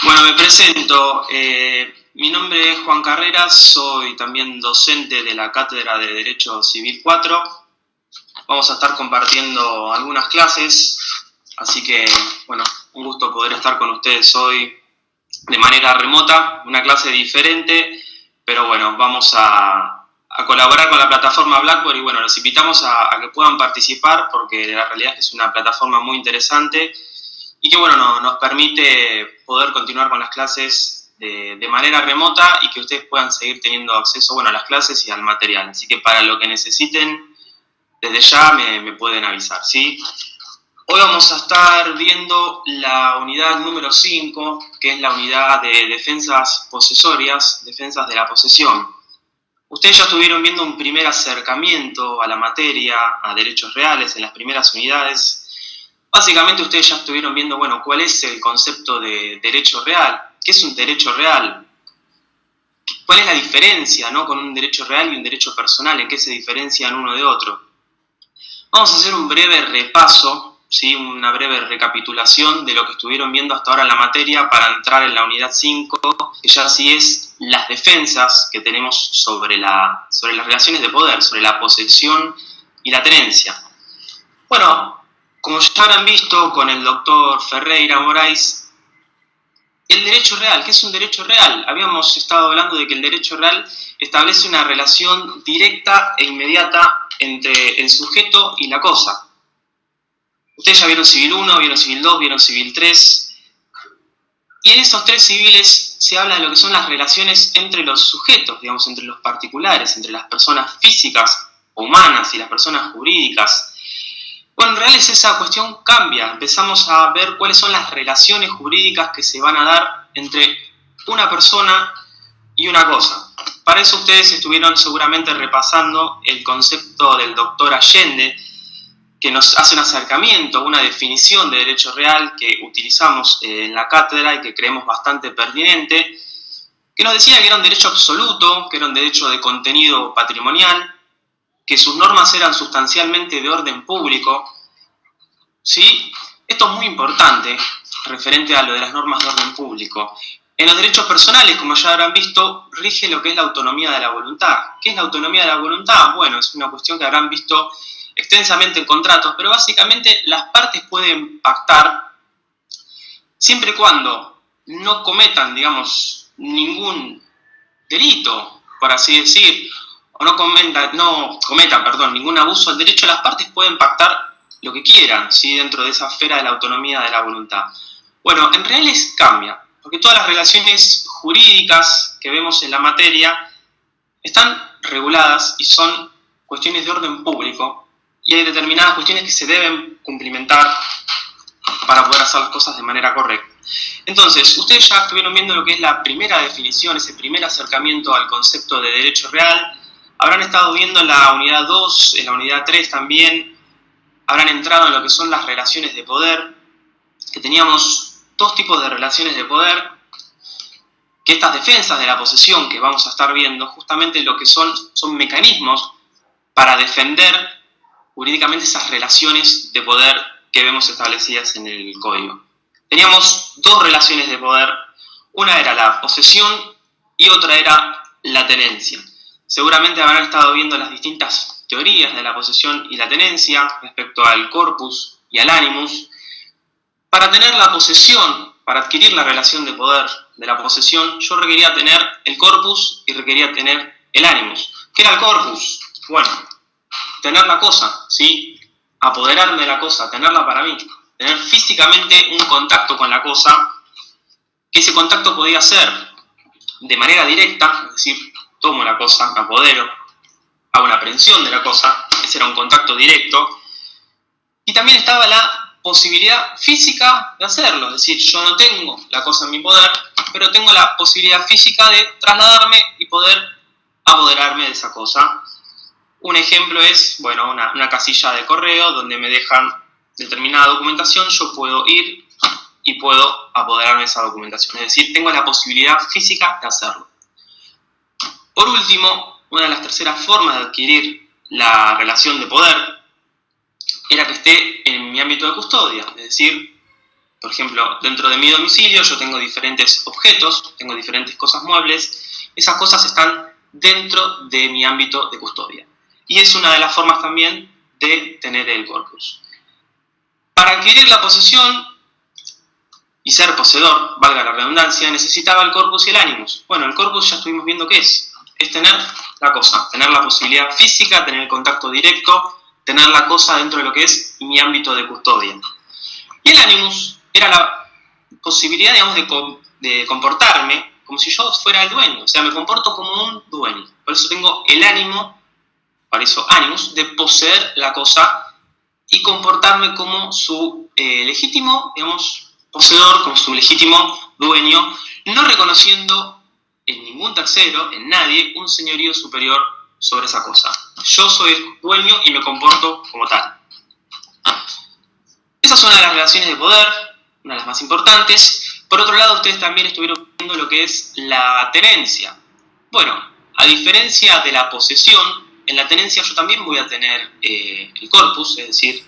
Bueno, me presento. Mi nombre es Juan Carreras, soy también docente de la Cátedra de Derecho Civil 4. Vamos a estar compartiendo algunas clases, así que, bueno, un gusto poder estar con ustedes hoy de manera remota, una clase diferente, pero bueno, vamos a colaborar con la plataforma Blackboard y bueno, los invitamos a que puedan participar porque la realidad es que es una plataforma muy interesante y que bueno, nos permite poder continuar con las clases de manera remota y que ustedes puedan seguir teniendo acceso, bueno, a las clases y al material. Así que para lo que necesiten, desde ya me pueden avisar, ¿sí? Hoy vamos a estar viendo la unidad número 5, que es la unidad de defensas posesorias, defensas de la posesión. Ustedes ya estuvieron viendo un primer acercamiento a la materia, a derechos reales en las primeras unidades. Básicamente ustedes ya estuvieron viendo, bueno, cuál es el concepto de derecho real, qué es un derecho real, cuál es la diferencia, ¿no?, con un derecho real y un derecho personal, en qué se diferencian uno de otro. Vamos a hacer un breve repaso, ¿sí?, una breve recapitulación de lo que estuvieron viendo hasta ahora en la materia para entrar en la unidad 5, que ya sí es las defensas que tenemos sobre las relaciones de poder, sobre la posesión y la tenencia. Bueno, como ya habrán visto con el doctor Ferreira Moraes, el derecho real, ¿qué es un derecho real? Habíamos estado hablando de que el derecho real establece una relación directa e inmediata entre el sujeto y la cosa. Ustedes ya vieron Civil 1, vieron Civil 2, vieron Civil 3, y en esos tres civiles se habla de lo que son las relaciones entre los sujetos, digamos, entre los particulares, entre las personas físicas o humanas y las personas jurídicas. Bueno, en realidad esa cuestión cambia. Empezamos a ver cuáles son las relaciones jurídicas que se van a dar entre una persona y una cosa. Para eso ustedes estuvieron seguramente repasando el concepto del doctor Allende, que nos hace un acercamiento, una definición de derecho real que utilizamos en la cátedra y que creemos bastante pertinente, que nos decía que era un derecho absoluto, que era un derecho de contenido patrimonial, que sus normas eran sustancialmente de orden público, ¿sí? Esto es muy importante, referente a lo de las normas de orden público. En los derechos personales, como ya habrán visto, rige lo que es la autonomía de la voluntad. ¿Qué es la autonomía de la voluntad? Bueno, es una cuestión que habrán visto extensamente en contratos, pero básicamente las partes pueden pactar siempre y cuando no cometan, digamos, ningún delito, por así decir, o no cometan, ningún abuso al derecho. Las partes pueden pactar lo que quieran, ¿sí?, dentro de esa esfera de la autonomía de la voluntad. Bueno, en realidad cambia, porque todas las relaciones jurídicas que vemos en la materia están reguladas y son cuestiones de orden público, y hay determinadas cuestiones que se deben cumplimentar para poder hacer las cosas de manera correcta. Entonces, ustedes ya estuvieron viendo lo que es la primera definición, ese primer acercamiento al concepto de derecho real. Habrán estado viendo en la unidad 2, en la unidad 3 también, habrán entrado en lo que son las relaciones de poder, que teníamos dos tipos de relaciones de poder, que estas defensas de la posesión que vamos a estar viendo, justamente lo que son mecanismos para defender jurídicamente esas relaciones de poder que vemos establecidas en el código. Teníamos dos relaciones de poder, una era la posesión y otra era la tenencia. Seguramente habrán estado viendo las distintas teorías de la posesión y la tenencia respecto al corpus y al animus. Para tener la posesión, para adquirir la relación de poder de la posesión, yo requería tener el corpus y requería tener el animus. ¿Qué era el corpus? Bueno, tener la cosa, ¿sí?, apoderarme de la cosa, tenerla para mí, tener físicamente un contacto con la cosa, que ese contacto podía ser de manera directa, es decir, tomo la cosa, me apodero, hago una aprehensión de la cosa, ese era un contacto directo, y también estaba la posibilidad física de hacerlo, es decir, yo no tengo la cosa en mi poder, pero tengo la posibilidad física de trasladarme y poder apoderarme de esa cosa. Un ejemplo es, bueno, una casilla de correo donde me dejan determinada documentación, yo puedo ir y puedo apoderarme de esa documentación, es decir, tengo la posibilidad física de hacerlo. Por último, una de las terceras formas de adquirir la relación de poder era que esté en mi ámbito de custodia, es decir, Por ejemplo, dentro de mi domicilio yo tengo diferentes objetos, tengo diferentes cosas muebles. Esas cosas están dentro de mi ámbito de custodia. Y es una de las formas también de tener el corpus. Para adquirir la posesión y ser poseedor, valga la redundancia, necesitaba el corpus y el animus. Bueno, el corpus ya estuvimos viendo qué es. Es tener la cosa, tener la posibilidad física, tener el contacto directo, tener la cosa dentro de lo que es mi ámbito de custodia. Y el animus era la posibilidad, digamos, de comportarme como si yo fuera el dueño. O sea, me comporto como un dueño. Por eso tengo el ánimo, para eso animus, de poseer la cosa y comportarme como su legítimo, digamos, poseedor, como su legítimo dueño, no reconociendo en ningún tercero, en nadie, un señorío superior sobre esa cosa. Yo soy el dueño y me comporto como tal. Esa es una de las relaciones de poder, una de las más importantes. Por otro lado, ustedes también estuvieron viendo lo que es la tenencia. Bueno, a diferencia de la posesión, en la tenencia yo también voy a tener el corpus, es decir,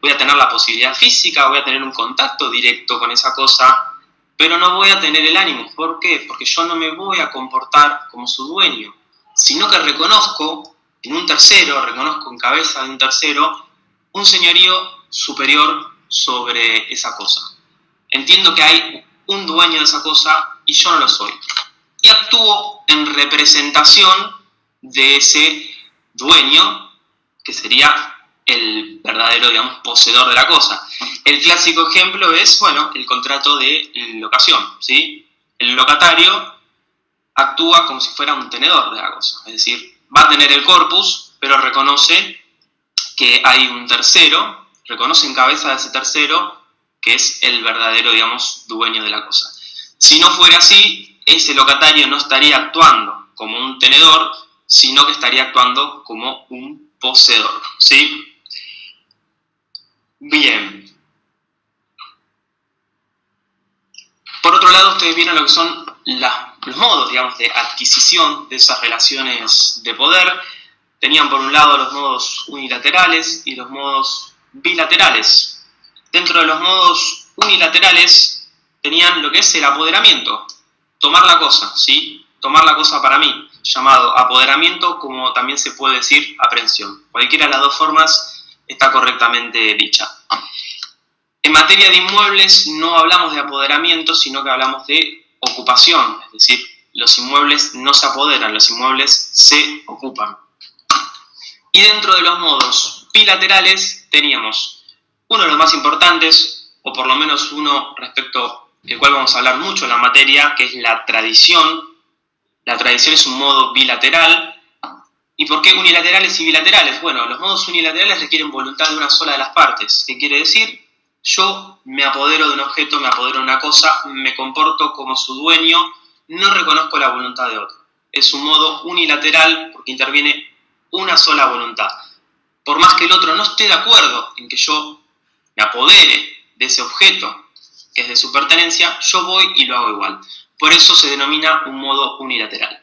voy a tener la posibilidad física, voy a tener un contacto directo con esa cosa, pero no voy a tener el ánimo. ¿Por qué? Porque yo no me voy a comportar como su dueño, sino que reconozco en un tercero, reconozco en cabeza de un tercero, un señorío superior sobre esa cosa. Entiendo que hay un dueño de esa cosa y yo no lo soy. Y actúo en representación de ese dueño, que sería el verdadero, digamos, poseedor de la cosa. El clásico ejemplo es, bueno, el contrato de locación, ¿sí? El locatario actúa como si fuera un tenedor de la cosa, es decir, va a tener el corpus, pero reconoce que hay un tercero, reconoce en cabeza de ese tercero que es el verdadero, digamos, dueño de la cosa. Si no fuera así, ese locatario no estaría actuando como un tenedor, sino que estaría actuando como un poseedor, ¿sí? Bien. Por otro lado, ustedes vieron lo que son los modos, digamos, de adquisición de esas relaciones de poder. Tenían por un lado los modos unilaterales y los modos bilaterales. Dentro de los modos unilaterales tenían lo que es el apoderamiento, tomar la cosa, ¿sí? Tomar la cosa para mí, llamado apoderamiento, como también se puede decir aprehensión. Cualquiera de las dos formas está correctamente dicha. En materia de inmuebles no hablamos de apoderamiento, sino que hablamos de ocupación, es decir, los inmuebles no se apoderan, los inmuebles se ocupan. Y dentro de los modos bilaterales teníamos uno de los más importantes, o por lo menos uno respecto del cual vamos a hablar mucho en la materia, que es la tradición. La tradición es un modo bilateral. ¿Y por qué unilaterales y bilaterales? Bueno, los modos unilaterales requieren voluntad de una sola de las partes. ¿Qué quiere decir? Yo me apodero de un objeto, me apodero de una cosa, me comporto como su dueño, no reconozco la voluntad de otro. Es un modo unilateral porque interviene una sola voluntad. Por más que el otro no esté de acuerdo en que yo me apodere de ese objeto que es de su pertenencia, yo voy y lo hago igual. Por eso se denomina un modo unilateral.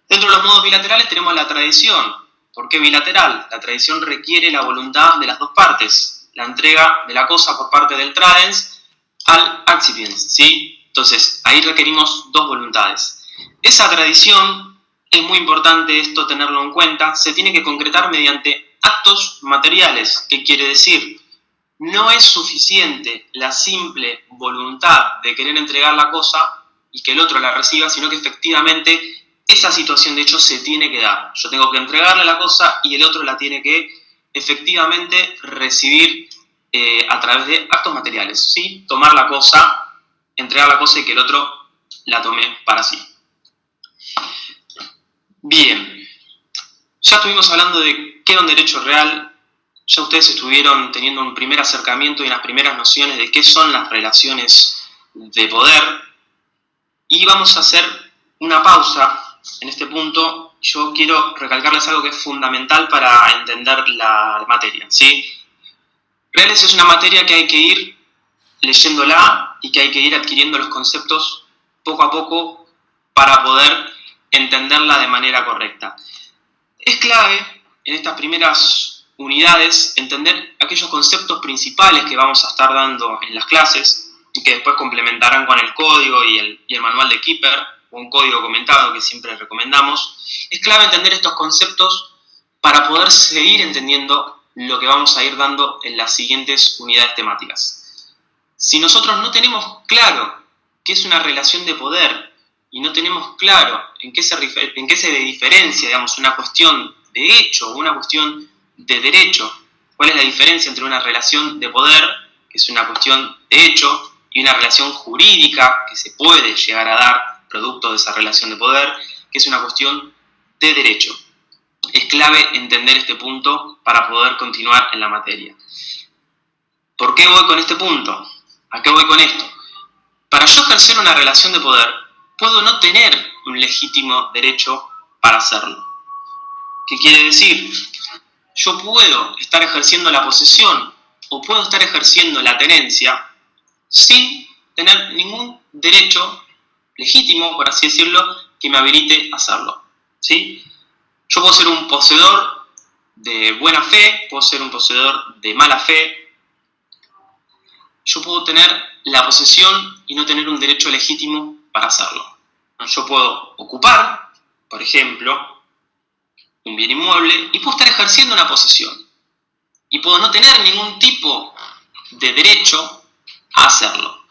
Dentro de los modos bilaterales tenemos la tradición. ¿Por qué bilateral? La tradición requiere la voluntad de las dos partes. La entrega de la cosa por parte del tradens al accipiens, ¿sí? Entonces, ahí requerimos dos voluntades. Esa tradición, es muy importante esto tenerlo en cuenta, se tiene que concretar mediante actos materiales. ¿Qué quiere decir? No es suficiente la simple voluntad de querer entregar la cosa y que el otro la reciba, sino que efectivamente esa situación de hecho se tiene que dar. Yo tengo que entregarle la cosa y el otro la tiene que efectivamente recibir a través de actos materiales, ¿sí? Tomar la cosa, entregar la cosa y que el otro la tome para sí. Bien, ya estuvimos hablando de qué es un derecho real, ya ustedes estuvieron teniendo un primer acercamiento y unas primeras nociones de qué son las relaciones de poder, y vamos a hacer una pausa en este punto. Yo quiero recalcarles algo que es fundamental para entender la materia, ¿sí? Reales es una materia que hay que ir leyéndola y que hay que ir adquiriendo los conceptos poco a poco para poder entenderla de manera correcta. Es clave en estas primeras unidades entender aquellos conceptos principales que vamos a estar dando en las clases. y que después complementarán con el código y el manual de Keeper, o un código comentado que siempre recomendamos. Es clave entender estos conceptos para poder seguir entendiendo lo que vamos a ir dando en las siguientes unidades temáticas. Si nosotros no tenemos claro qué es una relación de poder y no tenemos claro en qué se diferencia, digamos, una cuestión de hecho o una cuestión de derecho, cuál es la diferencia entre una relación de poder, que es una cuestión de hecho, y una relación jurídica que se puede llegar a dar producto de esa relación de poder, que es una cuestión de derecho. Es clave entender este punto para poder continuar en la materia. ¿Por qué voy con este punto? ¿A qué voy con esto? Para yo ejercer una relación de poder, puedo no tener un legítimo derecho para hacerlo. ¿Qué quiere decir? Yo puedo estar ejerciendo la posesión o puedo estar ejerciendo la tenencia sin tener ningún derecho legítimo, por así decirlo, que me habilite a hacerlo, ¿sí? Yo puedo ser un poseedor de buena fe, puedo ser un poseedor de mala fe. Yo puedo tener la posesión y no tener un derecho legítimo para hacerlo. Yo puedo ocupar, por ejemplo, un bien inmueble y puedo estar ejerciendo una posesión. Y puedo no tener ningún tipo de derecho a hacerlo.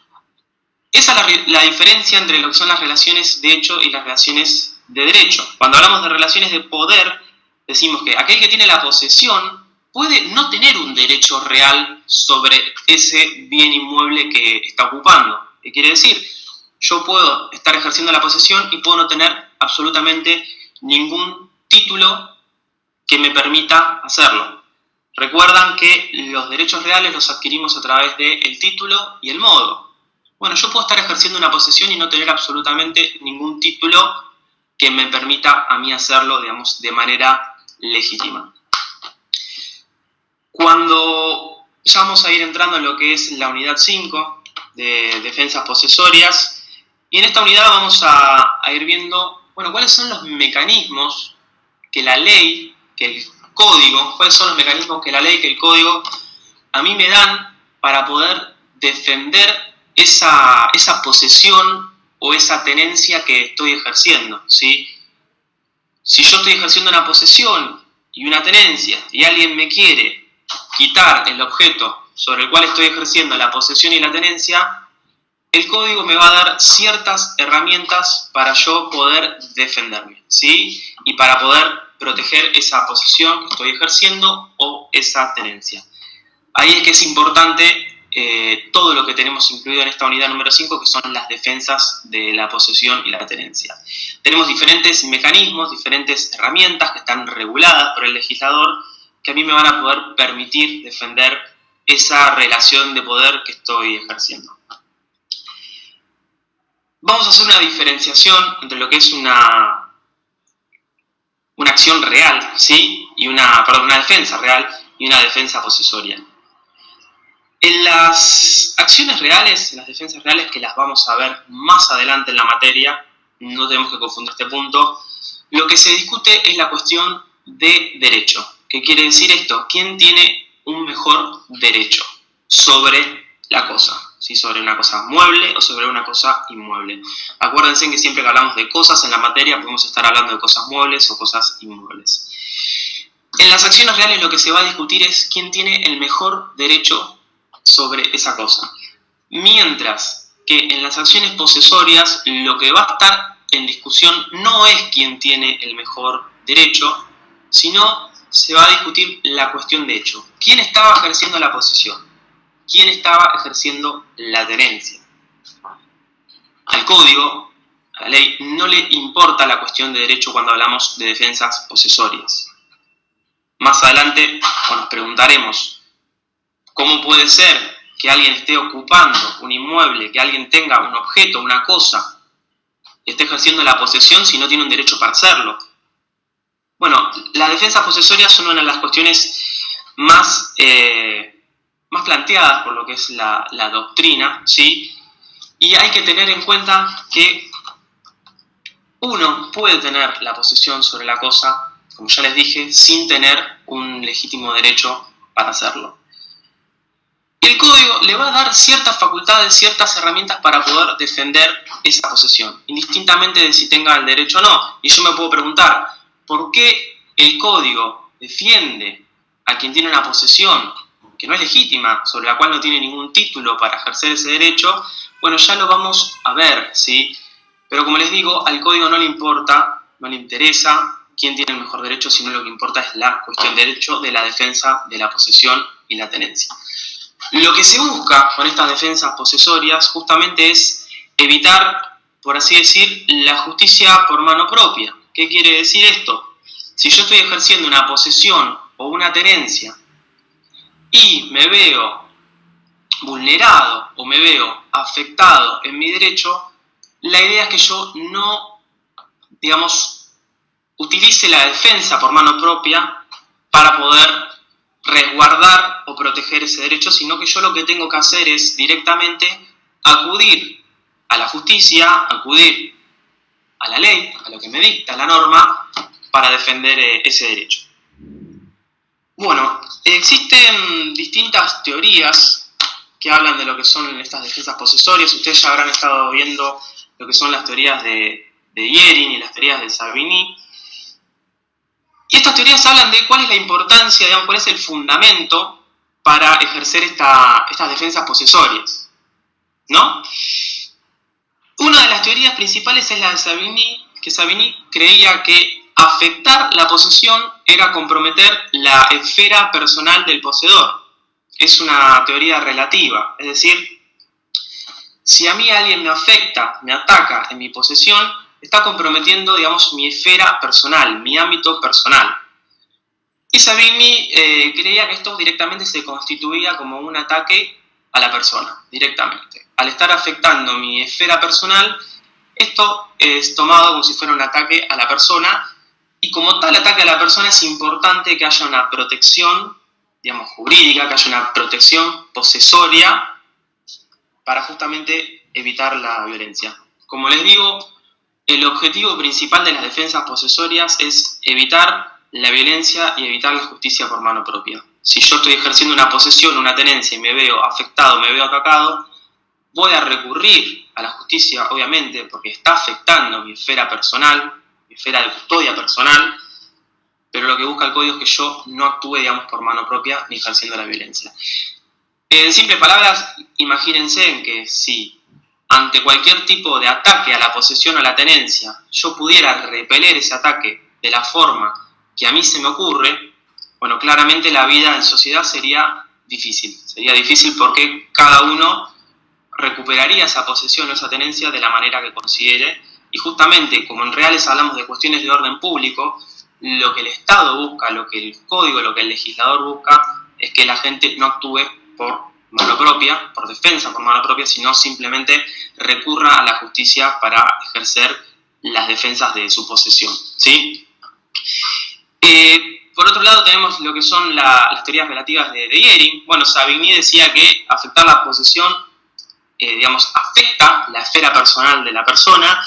Esa es la diferencia entre lo que son las relaciones de hecho y las relaciones de derecho. Cuando hablamos de relaciones de poder, decimos que aquel que tiene la posesión puede no tener un derecho real sobre ese bien inmueble que está ocupando. ¿Qué quiere decir? Yo puedo estar ejerciendo la posesión y puedo no tener absolutamente ningún título que me permita hacerlo. Recuerdan que los derechos reales los adquirimos a través del título y el modo. Bueno, yo puedo estar ejerciendo una posesión y no tener absolutamente ningún título que me permita a mí hacerlo, digamos, de manera legítima. Cuando ya vamos a ir entrando en lo que es la unidad 5 de defensas posesorias, y en esta unidad vamos a ir viendo, bueno, cuáles son los mecanismos que la ley, que el código, cuáles son los mecanismos que la ley, que el código a mí me dan para poder defender esa posesión o esa tenencia que estoy ejerciendo, ¿sí? Si yo estoy ejerciendo una posesión y una tenencia y alguien me quiere quitar el objeto sobre el cual estoy ejerciendo la posesión y la tenencia, el código me va a dar ciertas herramientas para yo poder defenderme, ¿sí? Y para poder proteger esa posesión que estoy ejerciendo o esa tenencia. Ahí es que es importante todo lo que tenemos incluido en esta unidad número 5, que son las defensas de la posesión y la tenencia. Tenemos diferentes mecanismos, diferentes herramientas que están reguladas por el legislador, que a mí me van a poder permitir defender esa relación de poder que estoy ejerciendo. Vamos a hacer una diferenciación entre lo que es una acción real, ¿sí? Y una defensa real y una defensa posesoria. En las acciones reales, en las defensas reales, que las vamos a ver más adelante en la materia, no tenemos que confundir este punto, lo que se discute es la cuestión de derecho. ¿Qué quiere decir esto? ¿Quién tiene un mejor derecho sobre la cosa? ¿Sí? Sobre una cosa mueble o sobre una cosa inmueble. Acuérdense que siempre que hablamos de cosas en la materia podemos estar hablando de cosas muebles o cosas inmuebles. En las acciones reales lo que se va a discutir es quién tiene el mejor derecho sobre esa cosa. Mientras que en las acciones posesorias lo que va a estar en discusión no es quién tiene el mejor derecho, sino se va a discutir la cuestión de hecho. ¿Quién estaba ejerciendo la posesión? ¿Quién estaba ejerciendo la tenencia? Al código, a la ley, no le importa la cuestión de derecho cuando hablamos de defensas posesorias. Más adelante nos preguntaremos, ¿cómo puede ser que alguien esté ocupando un inmueble, que alguien tenga un objeto, una cosa, y esté ejerciendo la posesión si no tiene un derecho para hacerlo? Bueno, las defensas posesorias son una de las cuestiones más planteadas por lo que es la doctrina, ¿sí? Y hay que tener en cuenta que uno puede tener la posesión sobre la cosa, como ya les dije, sin tener un legítimo derecho para hacerlo. Y el código le va a dar ciertas facultades, ciertas herramientas para poder defender esa posesión, indistintamente de si tenga el derecho o no. Y yo me puedo preguntar, ¿por qué el código defiende a quien tiene una posesión que no es legítima, sobre la cual no tiene ningún título para ejercer ese derecho? Bueno, ya lo vamos a ver, ¿sí? Pero como les digo, al código no le importa, no le interesa quién tiene el mejor derecho, sino lo que importa es la cuestión del derecho de la defensa de la posesión y la tenencia. Lo que se busca con estas defensas posesorias justamente es evitar, por así decir, la justicia por mano propia. ¿Qué quiere decir esto? Si yo estoy ejerciendo una posesión o una tenencia y me veo vulnerado o me veo afectado en mi derecho, la idea es que yo no, digamos, utilice la defensa por mano propia para poder resguardar o proteger ese derecho, sino que yo lo que tengo que hacer es directamente acudir a la justicia, acudir a la ley, a lo que me dicta la norma, para defender ese derecho. Bueno, existen distintas teorías que hablan de lo que son estas defensas posesorias. Ustedes ya habrán estado viendo lo que son las teorías de Jhering y las teorías de Savigny. Y estas teorías hablan de cuál es la importancia, digamos, cuál es el fundamento para ejercer estas defensas posesorias, ¿no? Una de las teorías principales es la de Savigny, que Savigny creía que afectar la posesión era comprometer la esfera personal del poseedor. Es una teoría relativa, es decir, si a mí alguien me afecta, me ataca en mi posesión, está comprometiendo, digamos, mi esfera personal, mi ámbito personal. Y Savigny creía que esto directamente se constituía como un ataque a la persona, directamente. Al estar afectando mi esfera personal, esto es tomado como si fuera un ataque a la persona, y como tal ataque a la persona es importante que haya una protección, digamos, jurídica, que haya una protección posesoria para justamente evitar la violencia. Como les digo, el objetivo principal de las defensas posesorias es evitar la violencia y evitar la justicia por mano propia. Si yo estoy ejerciendo una posesión, una tenencia y me veo afectado, me veo atacado, voy a recurrir a la justicia, obviamente, porque está afectando mi esfera personal, mi esfera de custodia personal, pero lo que busca el código es que yo no actúe, digamos, por mano propia ni ejerciendo la violencia. En simples palabras, imagínense en que si ante cualquier tipo de ataque a la posesión o a la tenencia, yo pudiera repeler ese ataque de la forma que a mí se me ocurre, bueno, claramente la vida en sociedad sería difícil. Sería difícil porque cada uno recuperaría esa posesión o esa tenencia de la manera que considere, y justamente como en reales hablamos de cuestiones de orden público, lo que el Estado busca, lo que el código, lo que el legislador busca, es que la gente no actúe por mano propia, por defensa por mano propia, sino simplemente recurra a la justicia para ejercer las defensas de su posesión, ¿sí? Por otro lado tenemos lo que son las teorías relativas de Jhering. Bueno, Savigny decía que afectar la posesión, digamos, afecta la esfera personal de la persona.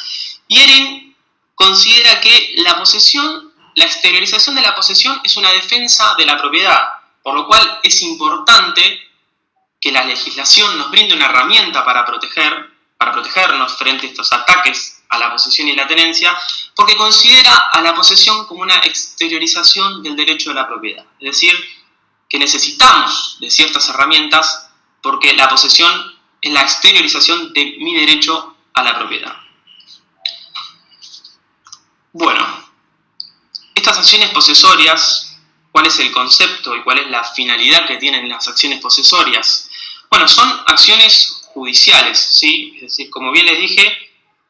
Jhering considera que la posesión, la exteriorización de la posesión es una defensa de la propiedad, por lo cual es importante que la legislación nos brinde una herramienta para protegernos frente a estos ataques a la posesión y la tenencia, porque considera a la posesión como una exteriorización del derecho de la propiedad. Es decir, que necesitamos de ciertas herramientas porque la posesión es la exteriorización de mi derecho a la propiedad. Bueno, estas acciones posesorias, ¿cuál es el concepto y cuál es la finalidad que tienen las acciones posesorias? Bueno, son acciones judiciales, ¿sí? Es decir, como bien les dije,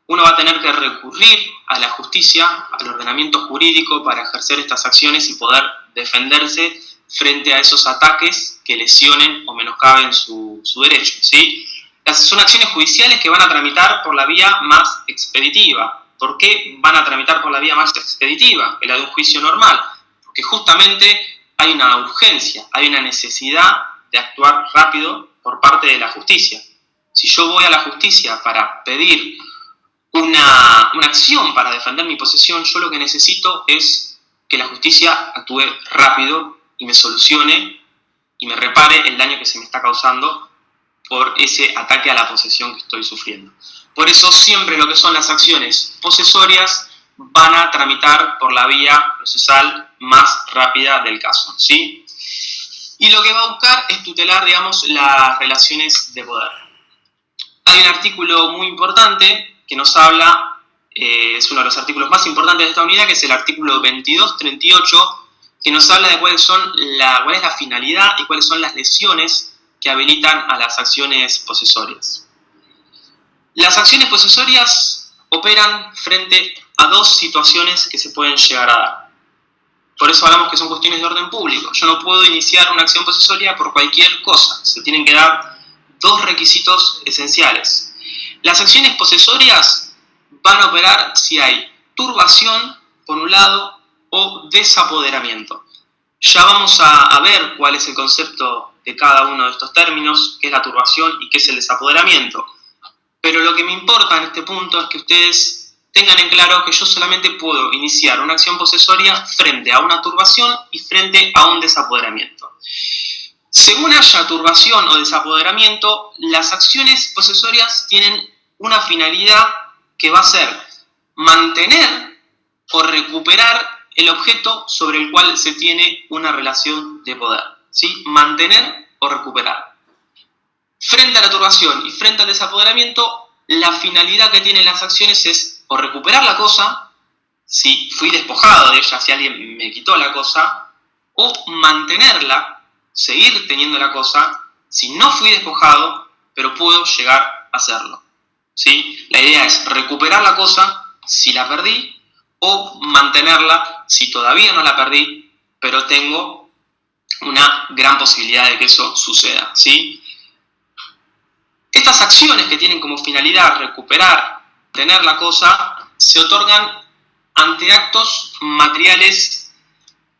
uno va a tener que recurrir a la justicia, al ordenamiento jurídico para ejercer estas acciones y poder defenderse frente a esos ataques que lesionen o menoscaben su derecho, ¿sí? Son acciones judiciales que van a tramitar por la vía más expeditiva. ¿Por qué van a tramitar por la vía más expeditiva que la de un juicio normal? Porque justamente hay una urgencia, hay una necesidad de actuar rápido por parte de la justicia. Si yo voy a la justicia para pedir una acción para defender mi posesión, yo lo que necesito es que la justicia actúe rápido y me solucione y me repare el daño que se me está causando por ese ataque a la posesión que estoy sufriendo. Por eso siempre lo que son las acciones posesorias van a tramitar por la vía procesal más rápida del caso, ¿sí? Y lo que va a buscar es tutelar, digamos, las relaciones de poder. Hay un artículo muy importante que nos habla, es uno de los artículos más importantes de esta unidad, que es el artículo 2238, que nos habla de cuál es la finalidad y cuáles son las lesiones que habilitan a las acciones posesorias. Las acciones posesorias operan frente a dos situaciones que se pueden llegar a dar. Por eso hablamos que son cuestiones de orden público. Yo no puedo iniciar una acción posesoria por cualquier cosa. Se tienen que dar dos requisitos esenciales. Las acciones posesorias van a operar si hay turbación, por un lado, o desapoderamiento. Ya vamos a ver cuál es el concepto de cada uno de estos términos, qué es la turbación y qué es el desapoderamiento. Pero lo que me importa en este punto es que ustedes tengan en claro que yo solamente puedo iniciar una acción posesoria frente a una turbación y frente a un desapoderamiento. Según haya turbación o desapoderamiento, las acciones posesorias tienen una finalidad que va a ser mantener o recuperar el objeto sobre el cual se tiene una relación de poder, ¿sí? Mantener o recuperar. Frente a la turbación y frente al desapoderamiento, la finalidad que tienen las acciones es o recuperar la cosa, si fui despojado de ella, si alguien me quitó la cosa, o mantenerla, seguir teniendo la cosa, si no fui despojado, pero puedo llegar a hacerlo, ¿sí? La idea es recuperar la cosa si la perdí, o mantenerla si todavía no la perdí, pero tengo una gran posibilidad de que eso suceda, ¿sí? Estas acciones que tienen como finalidad recuperar, tener la cosa, se otorgan ante actos materiales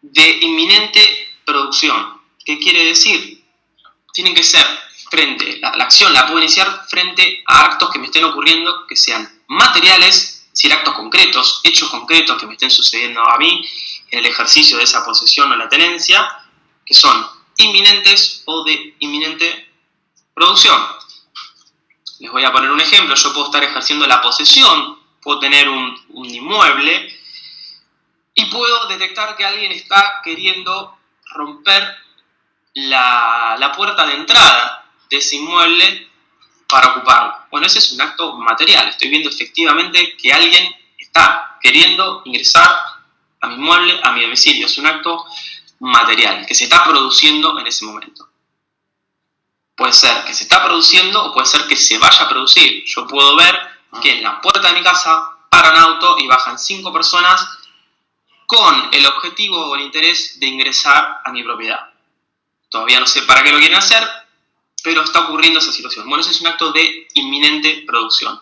de inminente producción. ¿Qué quiere decir? Tienen que ser la acción la puedo iniciar frente a actos que me estén ocurriendo, que sean materiales, es decir, actos concretos, hechos concretos que me estén sucediendo a mí en el ejercicio de esa posesión o la tenencia, que son inminentes o de inminente producción. Les voy a poner un ejemplo. Yo puedo estar ejerciendo la posesión, puedo tener un inmueble y puedo detectar que alguien está queriendo romper la puerta de entrada de ese inmueble para ocuparlo. Bueno, ese es un acto material. Estoy viendo efectivamente que alguien está queriendo ingresar a mi inmueble, a mi domicilio. Es un acto material que se está produciendo en ese momento. Puede ser que se está produciendo o puede ser que se vaya a producir. Yo puedo ver que en la puerta de mi casa para un auto y bajan 5 personas con el objetivo o el interés de ingresar a mi propiedad. Todavía no sé para qué lo quieren hacer, pero está ocurriendo esa situación. Bueno, ese es un acto de inminente producción.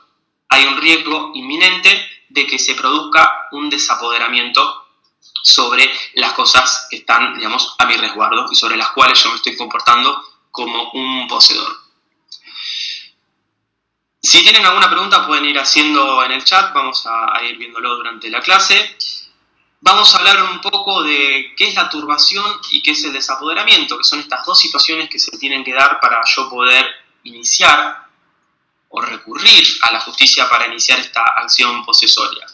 Hay un riesgo inminente de que se produzca un desapoderamiento sobre las cosas que están, digamos, a mi resguardo y sobre las cuales yo me estoy comportando como un poseedor. Si tienen alguna pregunta pueden ir haciendo en el chat, vamos a ir viéndolo durante la clase. Vamos a hablar un poco de qué es la turbación y qué es el desapoderamiento, que son estas dos situaciones que se tienen que dar para yo poder iniciar o recurrir a la justicia para iniciar esta acción posesoria.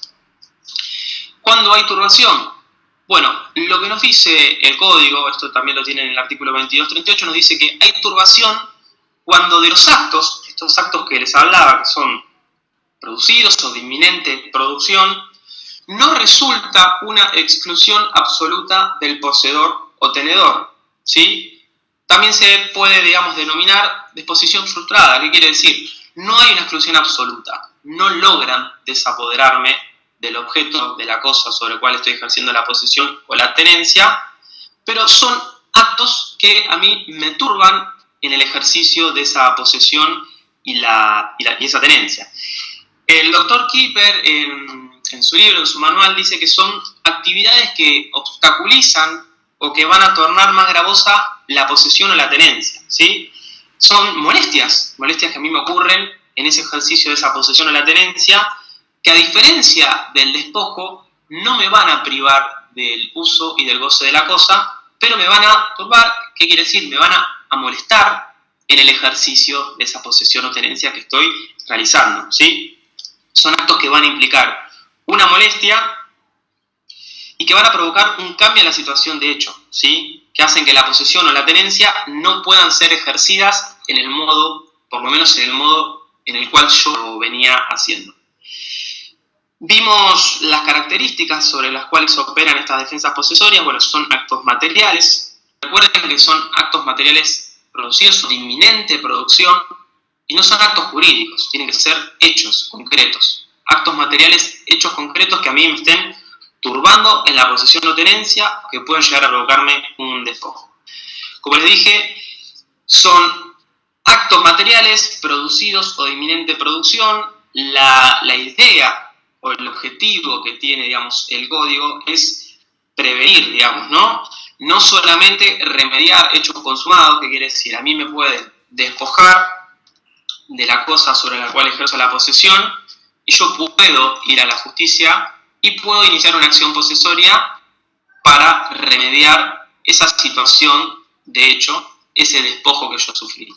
¿Cuándo hay turbación? Bueno, lo que nos dice el código, esto también lo tiene en el artículo 2238, nos dice que hay turbación cuando de los actos, estos actos que les hablaba, que son producidos o de inminente producción, no resulta una exclusión absoluta del poseedor o tenedor, ¿sí? También se puede, digamos, denominar disposición frustrada. ¿Qué quiere decir? No hay una exclusión absoluta, no logran desapoderarme del objeto, de la cosa sobre el cual estoy ejerciendo la posesión o la tenencia, pero son actos que a mí me turban en el ejercicio de esa posesión y esa tenencia. El doctor Kipper, en su libro, en su manual, dice que son actividades que obstaculizan o que van a tornar más gravosa la posesión o la tenencia, ¿sí? Son molestias que a mí me ocurren en ese ejercicio de esa posesión o la tenencia, que a diferencia del despojo, no me van a privar del uso y del goce de la cosa, pero me van a turbar, ¿Qué quiere decir? Me van a molestar en el ejercicio de esa posesión o tenencia que estoy realizando, ¿sí? Son actos que van a implicar una molestia y que van a provocar un cambio en la situación de hecho, ¿sí? Que hacen que la posesión o la tenencia no puedan ser ejercidas en el modo, por lo menos en el modo en el cual yo lo venía haciendo. Vimos las características sobre las cuales operan estas defensas posesorias. Bueno, son actos materiales. Recuerden que son actos materiales producidos de inminente producción y no son actos jurídicos, tienen que ser hechos concretos. Actos materiales, hechos concretos que a mí me estén turbando en la posesión o tenencia, que pueden llegar a provocarme un despojo. Como les dije, son actos materiales producidos o de inminente producción. La idea o el objetivo que tiene, digamos, el código es prevenir, digamos, ¿no? No solamente remediar hechos consumados, que quiere decir, a mí me pueden despojar de la cosa sobre la cual ejerzo la posesión y yo puedo ir a la justicia y puedo iniciar una acción posesoria para remediar esa situación de hecho, ese despojo que yo sufrí.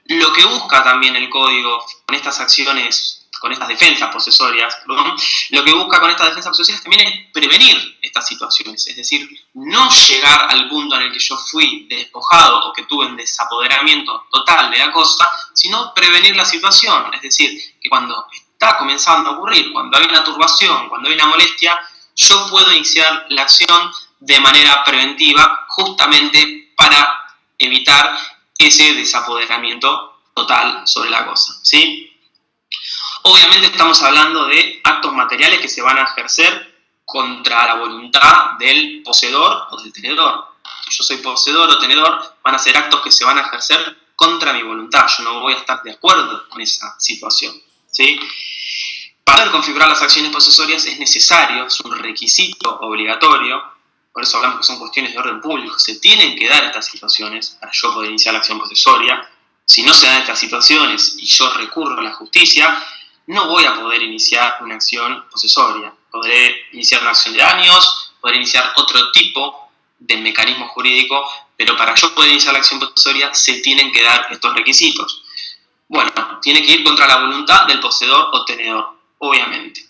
Lo que busca también el código con estas acciones, con estas defensas posesorias, perdón, lo que busca con estas defensas posesorias también es prevenir estas situaciones, es decir, no llegar al punto en el que yo fui despojado o que tuve un desapoderamiento total de la cosa, sino prevenir la situación, es decir, que cuando está comenzando a ocurrir, cuando hay una turbación, cuando hay una molestia, yo puedo iniciar la acción de manera preventiva justamente para evitar ese desapoderamiento total sobre la cosa, ¿sí? Obviamente estamos hablando de actos materiales que se van a ejercer contra la voluntad del poseedor o del tenedor. Si yo soy poseedor o tenedor, van a ser actos que se van a ejercer contra mi voluntad. Yo no voy a estar de acuerdo con esa situación, ¿sí? Para poder configurar las acciones posesorias es necesario, es un requisito obligatorio, por eso hablamos que son cuestiones de orden público, se tienen que dar estas situaciones para yo poder iniciar la acción posesoria. Si no se dan estas situaciones y yo recurro a la justicia, no voy a poder iniciar una acción posesoria. Podré iniciar una acción de daños, podré iniciar otro tipo de mecanismo jurídico, pero para yo poder iniciar la acción posesoria se tienen que dar estos requisitos. Bueno, tiene que ir contra la voluntad del poseedor o tenedor, obviamente.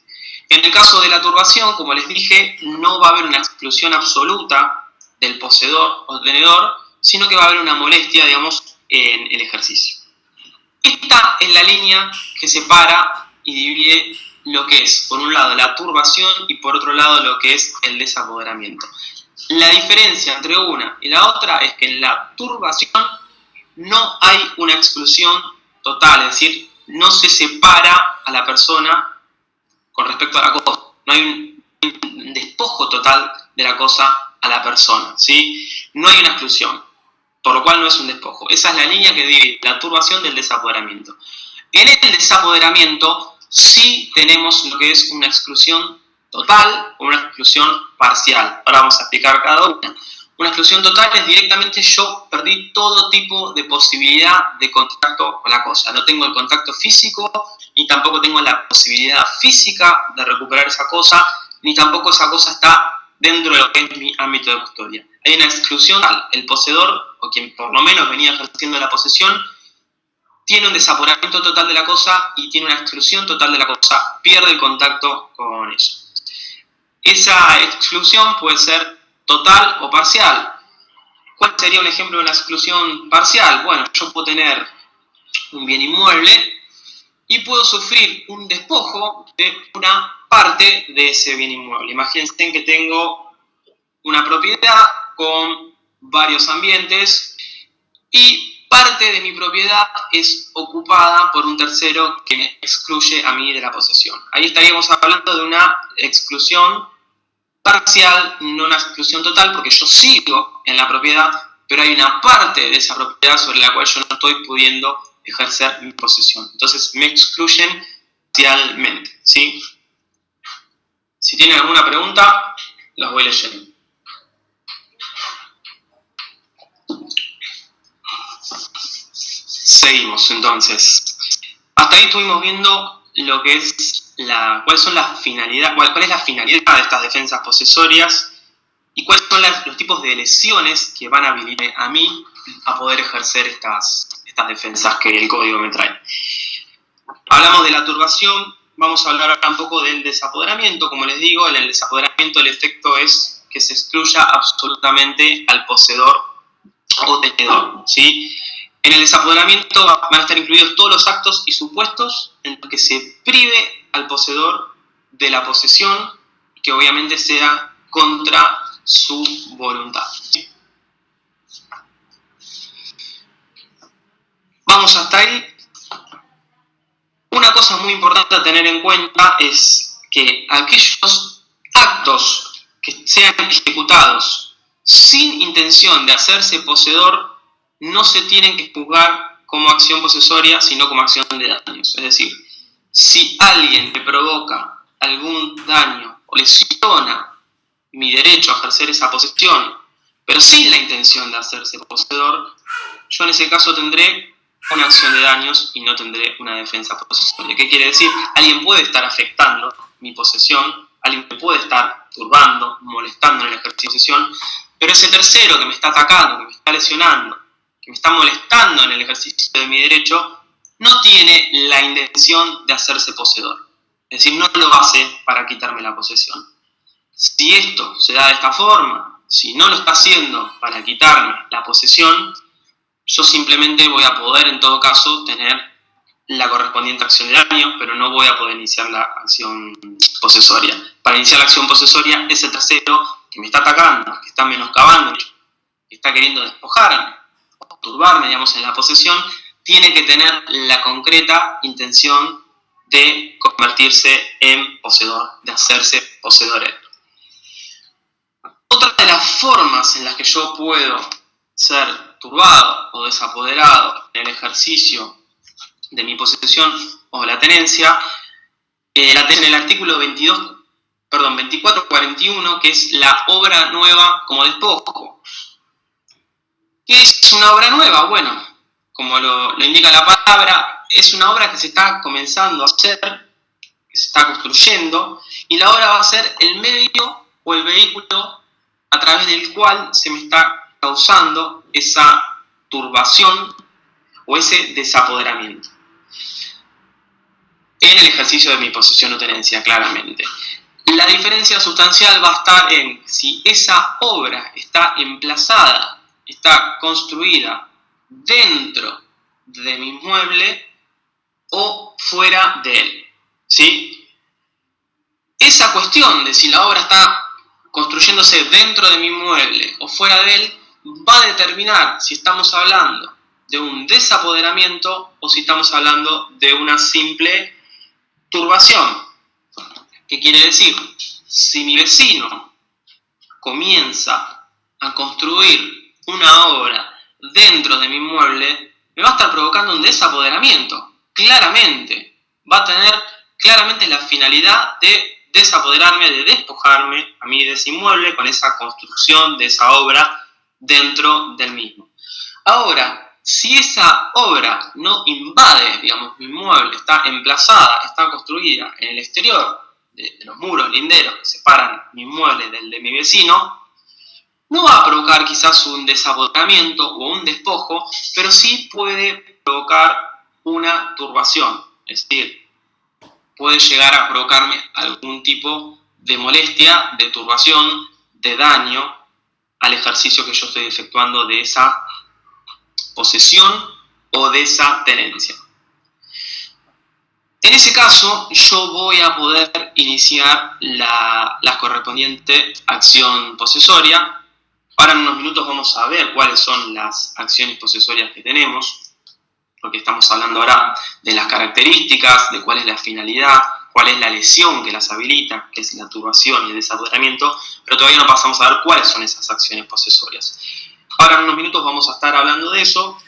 En el caso de la turbación, como les dije, no va a haber una exclusión absoluta del poseedor o tenedor, sino que va a haber una molestia, digamos, en el ejercicio. Esta es la línea que separa y divide lo que es, por un lado, la turbación y por otro lado, lo que es el desapoderamiento. La diferencia entre una y la otra es que en la turbación no hay una exclusión total, es decir, no se separa a la persona con respecto a la cosa, no hay un despojo total de la cosa a la persona, ¿sí? No hay una exclusión, por lo cual no es un despojo. Esa es la línea que divide la turbación del desapoderamiento. En el desapoderamiento sí tenemos lo que es una exclusión total o una exclusión parcial. Ahora vamos a explicar cada una. Una exclusión total es directamente yo perdí todo tipo de posibilidad de contacto con la cosa. No tengo el contacto físico, ni tampoco tengo la posibilidad física de recuperar esa cosa, ni tampoco esa cosa está dentro de lo que es mi ámbito de custodia. Hay una exclusión total. El poseedor, o quien por lo menos venía ejerciendo la posesión, tiene un desapoderamiento total de la cosa y tiene una exclusión total de la cosa, pierde el contacto con ella. Esa exclusión puede ser total o parcial. ¿Cuál sería un ejemplo de una exclusión parcial? Bueno, yo puedo tener un bien inmueble y puedo sufrir un despojo de una parte de ese bien inmueble. Imagínense que tengo una propiedad con varios ambientes y parte de mi propiedad es ocupada por un tercero que me excluye a mí de la posesión. Ahí estaríamos hablando de una exclusión parcial, no una exclusión total, porque yo sigo en la propiedad, pero hay una parte de esa propiedad sobre la cual yo no estoy pudiendo ejercer mi posesión. Entonces me excluyen parcialmente, ¿sí? Si tienen alguna pregunta, las voy leyendo. Seguimos entonces. Hasta ahí estuvimos viendo lo que es cuál es la finalidad de estas defensas posesorias y cuáles son los tipos de lesiones que van a habilitar a mí a poder ejercer estas defensas que el código me trae. Hablamos de la turbación, vamos a hablar ahora un poco del desapoderamiento. Como les digo, en el desapoderamiento el efecto es que se excluya absolutamente al poseedor o tenedor, ¿sí? En el desapoderamiento van a estar incluidos todos los actos y supuestos en los que se prive al poseedor de la posesión, que obviamente sea contra su voluntad. Vamos hasta ahí. Una cosa muy importante a tener en cuenta es que aquellos actos que sean ejecutados sin intención de hacerse poseedor no se tienen que juzgar como acción posesoria, sino como acción de daños. Es decir, si alguien me provoca algún daño o lesiona mi derecho a ejercer esa posesión, pero sin la intención de hacerse poseedor, yo en ese caso tendré una acción de daños y no tendré una defensa posesoria. ¿Qué quiere decir? Alguien puede estar afectando mi posesión, alguien me puede estar turbando, molestando en el ejercicio de posesión, pero ese tercero que me está atacando, que me está lesionando, que me está molestando en el ejercicio de mi derecho, no tiene la intención de hacerse poseedor. Es decir, no lo hace para quitarme la posesión. Si esto se da de esta forma, si no lo está haciendo para quitarme la posesión, yo simplemente voy a poder, en todo caso, tener la correspondiente acción de daño, pero no voy a poder iniciar la acción posesoria. Para iniciar la acción posesoria, ese tercero que me está atacando, que está menoscabando, que está queriendo despojarme o turbarme, digamos, en la posesión, tiene que tener la concreta intención de convertirse en poseedor, de hacerse poseedor. Otra de las formas en las que yo puedo ser turbado o desapoderado en el ejercicio de mi posesión o la tenencia, la tengo en el artículo 2441, que es la obra nueva como despojo. ¿Qué es una obra nueva? Bueno, como lo indica la palabra, es una obra que se está comenzando a hacer, que se está construyendo, y la obra va a ser el medio o el vehículo a través del cual se me está causando esa turbación o ese desapoderamiento en el ejercicio de mi posesión o tenencia, claramente. La diferencia sustancial va a estar en si esa obra está emplazada, está construida dentro de mi inmueble o fuera de él, ¿sí? Esa cuestión de si la obra está construyéndose dentro de mi inmueble o fuera de él va a determinar si estamos hablando de un desapoderamiento o si estamos hablando de una simple turbación. ¿Qué quiere decir? Si mi vecino comienza a construir una obra dentro de mi inmueble, me va a estar provocando un desapoderamiento. Claramente. Va a tener claramente la finalidad de desapoderarme, de despojarme a mí de ese inmueble con esa construcción de esa obra dentro del mismo. Ahora, si esa obra no invade, digamos, mi inmueble, está emplazada, está construida en el exterior de los muros linderos que separan mi inmueble del de mi vecino, no va a provocar quizás un desapoderamiento o un despojo, pero sí puede provocar una turbación, es decir, puede llegar a provocarme algún tipo de molestia, de turbación, de daño al ejercicio que yo estoy efectuando de esa posesión o de esa tenencia. En ese caso, yo voy a poder iniciar la correspondiente acción posesoria. Ahora en unos minutos vamos a ver cuáles son las acciones posesorias que tenemos, porque estamos hablando ahora de las características, de cuál es la finalidad, cuál es la lesión que las habilita, que es la turbación y el desapoderamiento, pero todavía no pasamos a ver cuáles son esas acciones posesorias. Ahora en unos minutos vamos a estar hablando de eso.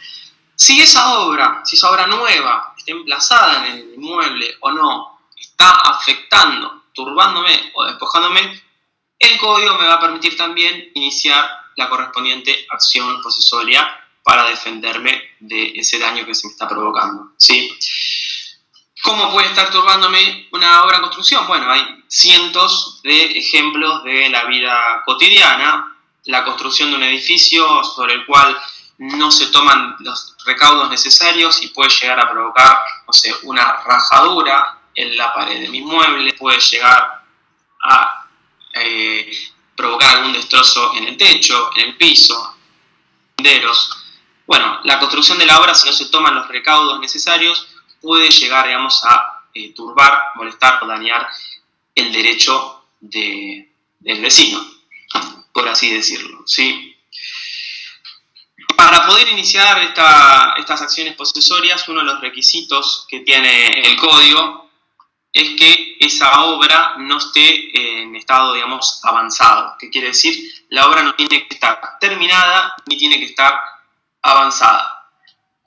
Si esa obra nueva está emplazada en el inmueble o no, está afectando, turbándome o despojándome, el código me va a permitir también iniciar la correspondiente acción posesoria para defenderme de ese daño que se me está provocando, ¿sí? ¿Cómo puede estar turbándome una obra en construcción? Bueno, hay cientos de ejemplos de la vida cotidiana. La construcción de un edificio sobre el cual no se toman los recaudos necesarios y puede llegar a provocar, no sé, una rajadura en la pared de mi inmueble, puede llegar a provocar algún destrozo en el techo, en el piso, senderos. Bueno, la construcción de la obra, si no se toman los recaudos necesarios, puede llegar, digamos, a turbar, molestar o dañar el derecho del vecino, por así decirlo, ¿sí? Para poder iniciar estas acciones posesorias, uno de los requisitos que tiene el código es que esa obra no esté en estado, digamos, avanzado. ¿Qué quiere decir? La obra no tiene que estar terminada ni tiene que estar avanzada.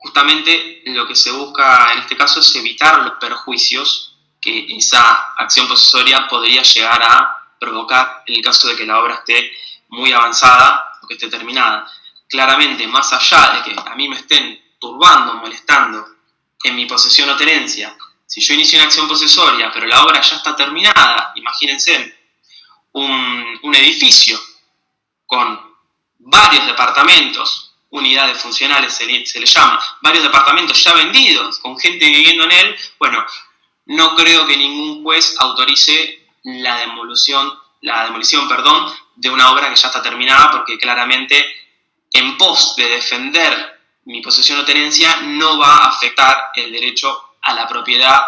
Justamente lo que se busca en este caso es evitar los perjuicios que esa acción posesoria podría llegar a provocar en el caso de que la obra esté muy avanzada o que esté terminada. Claramente, más allá de que a mí me estén turbando, molestando en mi posesión o tenencia, si yo inicio una acción posesoria pero la obra ya está terminada, imagínense un edificio con varios departamentos, unidades funcionales se le llama, varios departamentos ya vendidos, con gente viviendo en él, bueno, no creo que ningún juez autorice la demolición, de una obra que ya está terminada, porque claramente en pos de defender mi posesión o tenencia no va a afectar el derecho a la propiedad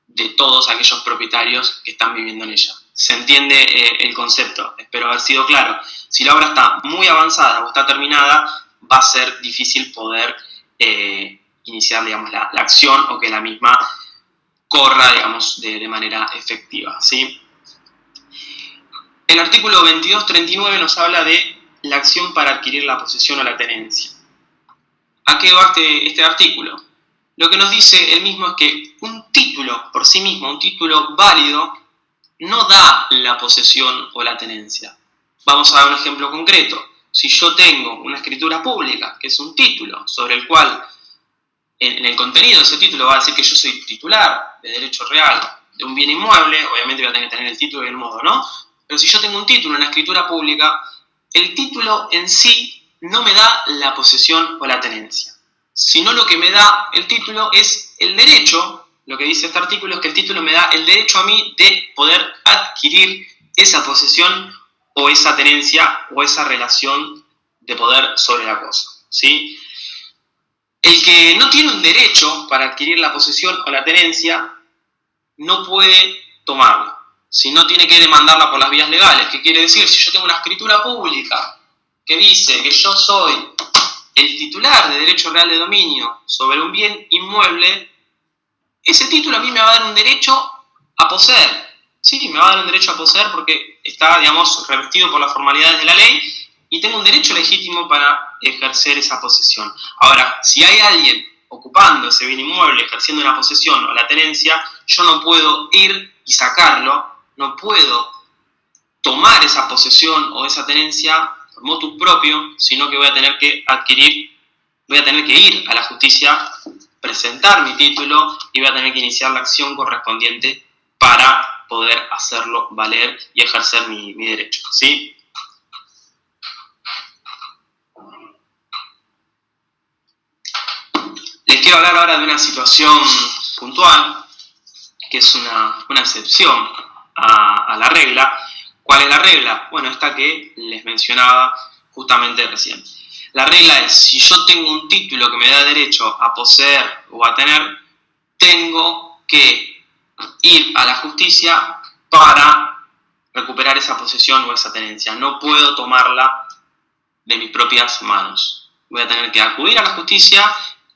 de todos aquellos propietarios que están viviendo en ella. ¿Se entiende el concepto? Espero haber sido claro. Si la obra está muy avanzada o está terminada, va a ser difícil poder iniciar, digamos, la acción o que la misma corra, digamos, de manera efectiva, ¿sí? El artículo 2239 nos habla de la acción para adquirir la posesión o la tenencia. ¿A qué va este artículo? Lo que nos dice el mismo es que un título por sí mismo, un título válido, no da la posesión o la tenencia. Vamos a dar un ejemplo concreto. Si yo tengo una escritura pública, que es un título, sobre el cual en el contenido de ese título va a decir que yo soy titular de derecho real de un bien inmueble, obviamente voy a tener que tener el título y el modo, ¿no? Pero si yo tengo un título en la escritura pública, el título en sí no me da la posesión o la tenencia, sino lo que me da el título es el derecho. Lo que dice este artículo es que el título me da el derecho a mí de poder adquirir esa posesión o esa tenencia o esa relación de poder sobre la cosa, ¿sí? El que no tiene un derecho para adquirir la posesión o la tenencia no puede tomarla, sino tiene que demandarla por las vías legales. ¿Qué quiere decir? Si yo tengo una escritura pública que dice que yo soy el titular de derecho real de dominio sobre un bien inmueble, ese título a mí me va a dar un derecho a poseer. Sí, me va a dar un derecho a poseer porque está, digamos, revestido por las formalidades de la ley y tengo un derecho legítimo para ejercer esa posesión. Ahora, si hay alguien ocupando ese bien inmueble, ejerciendo una posesión o la tenencia, yo no puedo ir y sacarlo, no puedo tomar esa posesión o esa tenencia por motu propio, sino que voy a tener que ir a la justicia, presentar mi título y voy a tener que iniciar la acción correspondiente para poder hacerlo valer y ejercer mi derecho, ¿sí? Les quiero hablar ahora de una situación puntual, que es una excepción a la regla. ¿Cuál es la regla? Bueno, esta que les mencionaba justamente recién. La regla es, si yo tengo un título que me da derecho a poseer o a tener, tengo que ir a la justicia para recuperar esa posesión o esa tenencia. No puedo tomarla de mis propias manos. Voy a tener que acudir a la justicia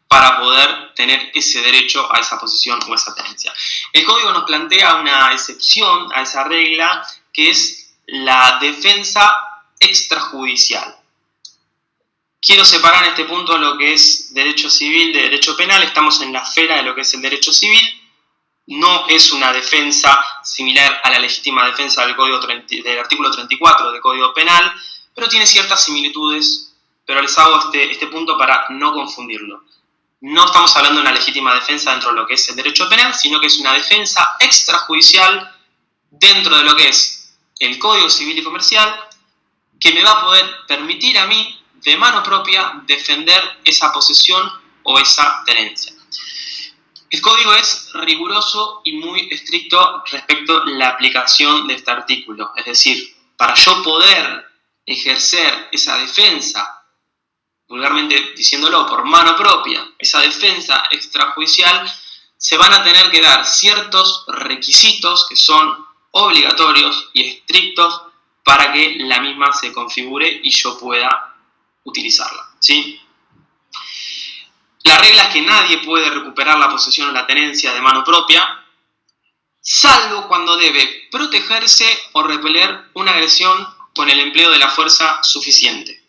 para poder tener ese derecho a esa posesión o esa tenencia. El código nos plantea una excepción a esa regla, que es la defensa extrajudicial. Quiero separar en este punto lo que es derecho civil de derecho penal. Estamos en la esfera de lo que es el derecho civil. No es una defensa similar a la legítima defensa del artículo 34 del Código Penal, pero tiene ciertas similitudes, pero les hago este punto para no confundirlo. no estamos hablando de una legítima defensa dentro de lo que es el derecho penal, sino que es una defensa extrajudicial dentro de lo que es el Código Civil y Comercial, que me va a poder permitir a mí, de mano propia, defender esa posesión o esa tenencia. El código es riguroso y muy estricto respecto a la aplicación de este artículo. Es decir, para yo poder ejercer esa defensa, vulgarmente diciéndolo, por mano propia, esa defensa extrajudicial, se van a tener que dar ciertos requisitos que son obligatorios y estrictos para que la misma se configure y yo pueda utilizarla, ¿sí? La regla es que nadie puede recuperar la posesión o la tenencia de mano propia, salvo cuando debe protegerse o repeler una agresión con el empleo de la fuerza suficiente.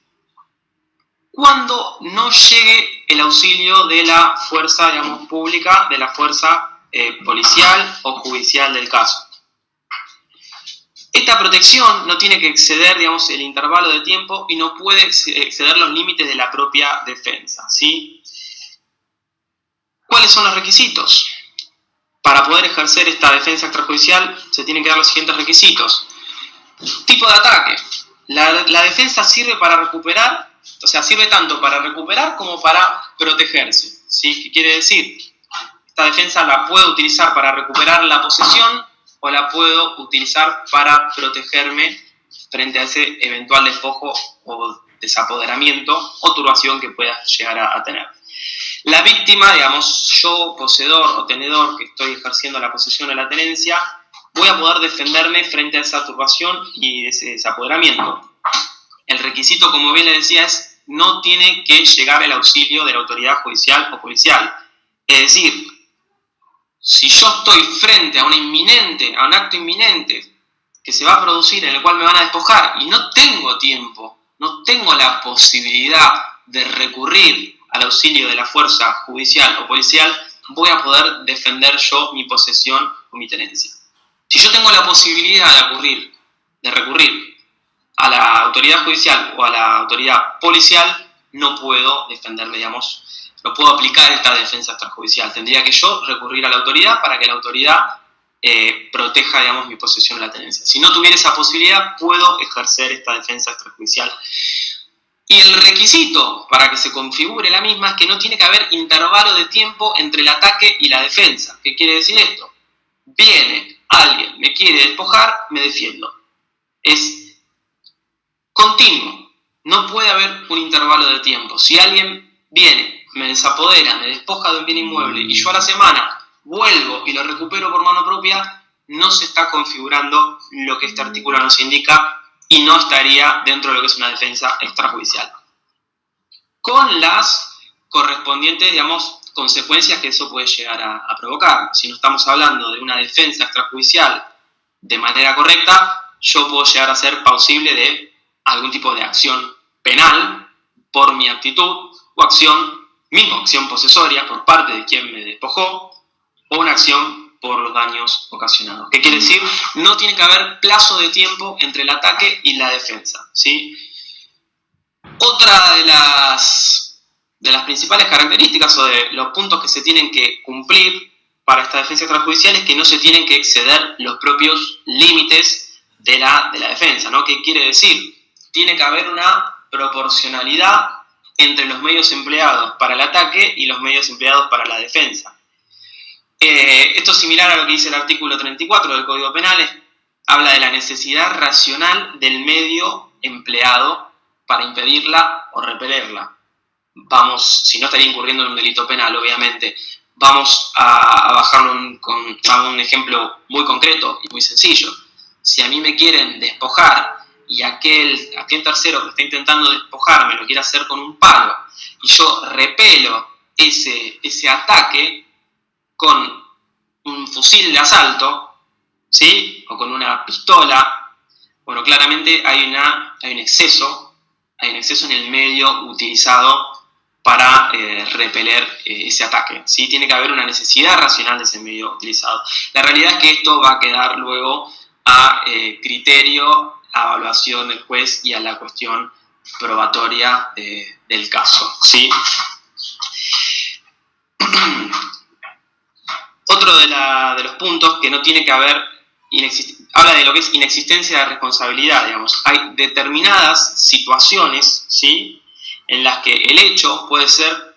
Cuando no llegue el auxilio de la fuerza, digamos, pública, de la fuerza policial o judicial del caso. Esta protección no tiene que exceder, digamos, el intervalo de tiempo y no puede exceder los límites de la propia defensa, ¿sí? ¿Cuáles son los requisitos? Para poder ejercer esta defensa extrajudicial se tienen que dar los siguientes requisitos. Tipo de ataque. La defensa sirve para recuperar, o sea, sirve tanto para recuperar como para protegerse, ¿sí? ¿Qué quiere decir? Esta defensa la puedo utilizar para recuperar la posesión o la puedo utilizar para protegerme frente a ese eventual despojo o desapoderamiento o turbación que pueda llegar a tener. La víctima, digamos, yo, poseedor o tenedor que estoy ejerciendo la posesión o la tenencia, voy a poder defenderme frente a esa turbación y ese desapoderamiento. El requisito, como bien le decía, es no tiene que llegar el auxilio de la autoridad judicial o policial. Es decir, si yo estoy frente a un acto inminente que se va a producir en el cual me van a despojar y no tengo tiempo, no tengo la posibilidad de recurrir al auxilio de la fuerza judicial o policial, voy a poder defender yo mi posesión o mi tenencia. Si yo tengo la posibilidad de recurrir a la autoridad judicial o a la autoridad policial, no puedo defenderme, digamos, no puedo aplicar esta defensa extrajudicial. Tendría que yo recurrir a la autoridad para que la autoridad proteja, digamos, mi posesión o la tenencia. Si no tuviera esa posibilidad, puedo ejercer esta defensa extrajudicial. Y el requisito para que se configure la misma es que no tiene que haber intervalo de tiempo entre el ataque y la defensa. ¿Qué quiere decir esto? Viene alguien, me quiere despojar, me defiendo. Es continuo. No puede haber un intervalo de tiempo. Si alguien viene, me desapodera, me despoja de un bien inmueble y yo a la semana vuelvo y lo recupero por mano propia, no se está configurando lo que este artículo nos indica y no estaría dentro de lo que es una defensa extrajudicial. Con las correspondientes, digamos, consecuencias que eso puede llegar a provocar. Si no estamos hablando de una defensa extrajudicial de manera correcta, yo puedo llegar a ser plausible de algún tipo de acción penal por mi actitud o acción posesoria por parte de quien me despojó o una acción por los daños ocasionados. ¿Qué quiere decir? No tiene que haber plazo de tiempo entre el ataque y la defensa, ¿sí? Otra de las principales características o de los puntos que se tienen que cumplir para esta defensa extrajudicial es que no se tienen que exceder los propios límites de la defensa, ¿no? ¿Qué quiere decir? Tiene que haber una proporcionalidad entre los medios empleados para el ataque y los medios empleados para la defensa. Esto es similar a lo que dice el artículo 34 del Código Penal, habla de la necesidad racional del medio empleado para impedirla o repelerla. Si no estaría incurriendo en un delito penal, obviamente. Vamos a bajarlo a un ejemplo muy concreto y muy sencillo. Si a mí me quieren despojar y aquel tercero que está intentando despojarme lo quiere hacer con un palo y yo repelo ese ataque con un fusil de asalto, ¿sí? O con una pistola, bueno, claramente hay un exceso en el medio utilizado para repeler ese ataque, ¿sí? Tiene que haber una necesidad racional de ese medio utilizado. La realidad es que esto va a quedar luego a criterio, a evaluación del juez y a la cuestión probatoria del caso, ¿sí? Otro de los puntos que no tiene que haber, habla de lo que es inexistencia de responsabilidad, digamos. Hay determinadas situaciones, ¿sí?, en las que el hecho puede ser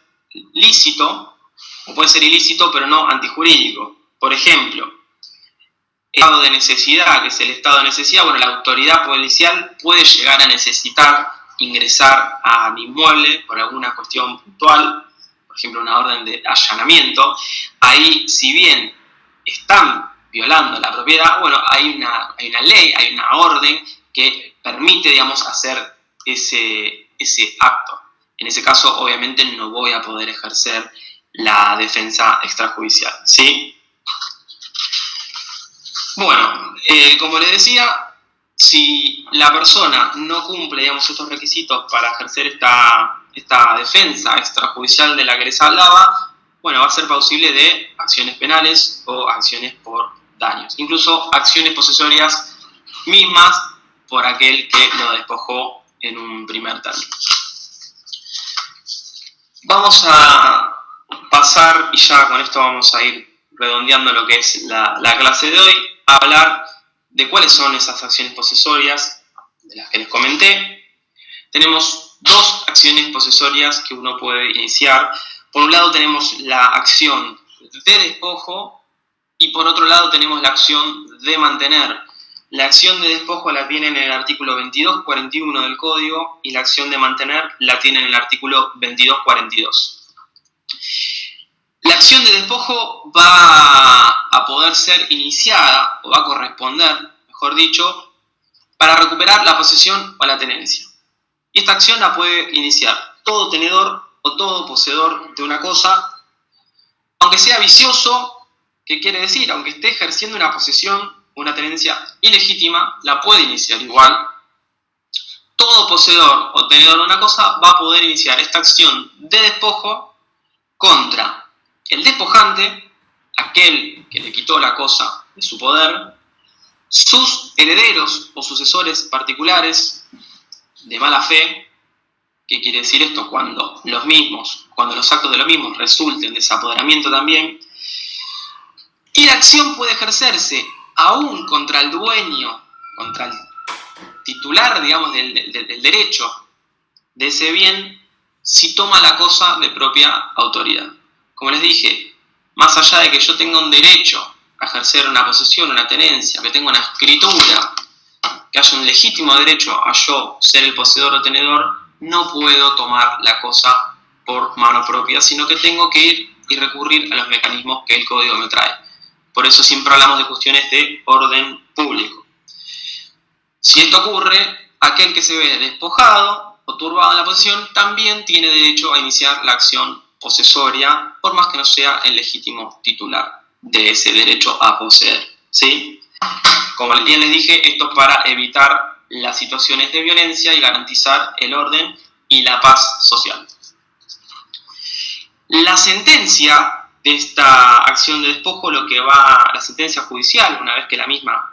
lícito o puede ser ilícito, pero no antijurídico. Por ejemplo, el estado de necesidad, que es el estado de necesidad, bueno, la autoridad policial puede llegar a necesitar ingresar a mi inmueble por alguna cuestión puntual, por ejemplo, una orden de allanamiento. Ahí, si bien están violando la propiedad, bueno, hay una ley, hay una orden que permite, digamos, hacer ese acto. En ese caso, obviamente, no voy a poder ejercer la defensa extrajudicial, ¿sí? Bueno, como les decía, si la persona no cumple, digamos, estos requisitos para ejercer esta defensa extrajudicial de la que les hablaba, bueno, va a ser plausible de acciones penales o acciones por daños, incluso acciones posesorias mismas por aquel que lo despojó en un primer término. Vamos a pasar, y ya con esto vamos a ir redondeando lo que es la clase de hoy, a hablar de cuáles son esas acciones posesorias de las que les comenté. Tenemos dos acciones posesorias que uno puede iniciar. Por un lado tenemos la acción de despojo y por otro lado tenemos la acción de mantener. La acción de despojo la tienen en el artículo 2241 del Código y la acción de mantener la tienen en el artículo 2242. La acción de despojo va a poder ser iniciada, o va a corresponder, mejor dicho, para recuperar la posesión o la tenencia. Y esta acción la puede iniciar todo tenedor o todo poseedor de una cosa, aunque sea vicioso, ¿qué quiere decir? Aunque esté ejerciendo una posesión o una tenencia ilegítima, la puede iniciar igual. Todo poseedor o tenedor de una cosa va a poder iniciar esta acción de despojo contra el despojante, aquel que le quitó la cosa de su poder, sus herederos o sucesores particulares de mala fe. ¿Qué quiere decir esto? Cuando los actos de los mismos resulten de desapoderamiento también. Y la acción puede ejercerse aún contra el dueño, contra el titular, digamos, del derecho de ese bien, si toma la cosa de propia autoridad. Como les dije, más allá de que yo tenga un derecho a ejercer una posesión, una tenencia, que tenga una escritura, que haya un legítimo derecho a yo ser el poseedor o tenedor, no puedo tomar la cosa por mano propia, sino que tengo que ir y recurrir a los mecanismos que el Código me trae. Por eso siempre hablamos de cuestiones de orden público. Si esto ocurre, aquel que se ve despojado o turbado en la posesión también tiene derecho a iniciar la acción posesoria, por más que no sea el legítimo titular de ese derecho a poseer, ¿sí? Como bien les dije, esto es para evitar las situaciones de violencia y garantizar el orden y la paz social. La sentencia de esta acción de despojo, la sentencia judicial, una vez que la misma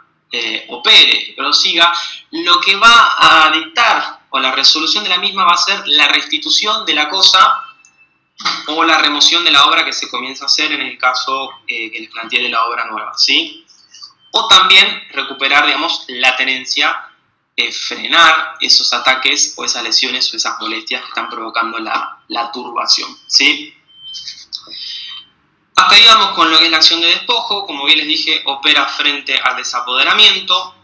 opere y prosiga, lo que va a dictar, o la resolución de la misma, va a ser la restitución de la cosa o la remoción de la obra que se comienza a hacer en el caso que les planteé de la obra nueva, ¿sí? O también recuperar, digamos, la tenencia, frenar esos ataques o esas lesiones o esas molestias que están provocando la turbación, ¿sí? Hasta ahí vamos con lo que es la acción de despojo. Como bien les dije, opera frente al desapoderamiento.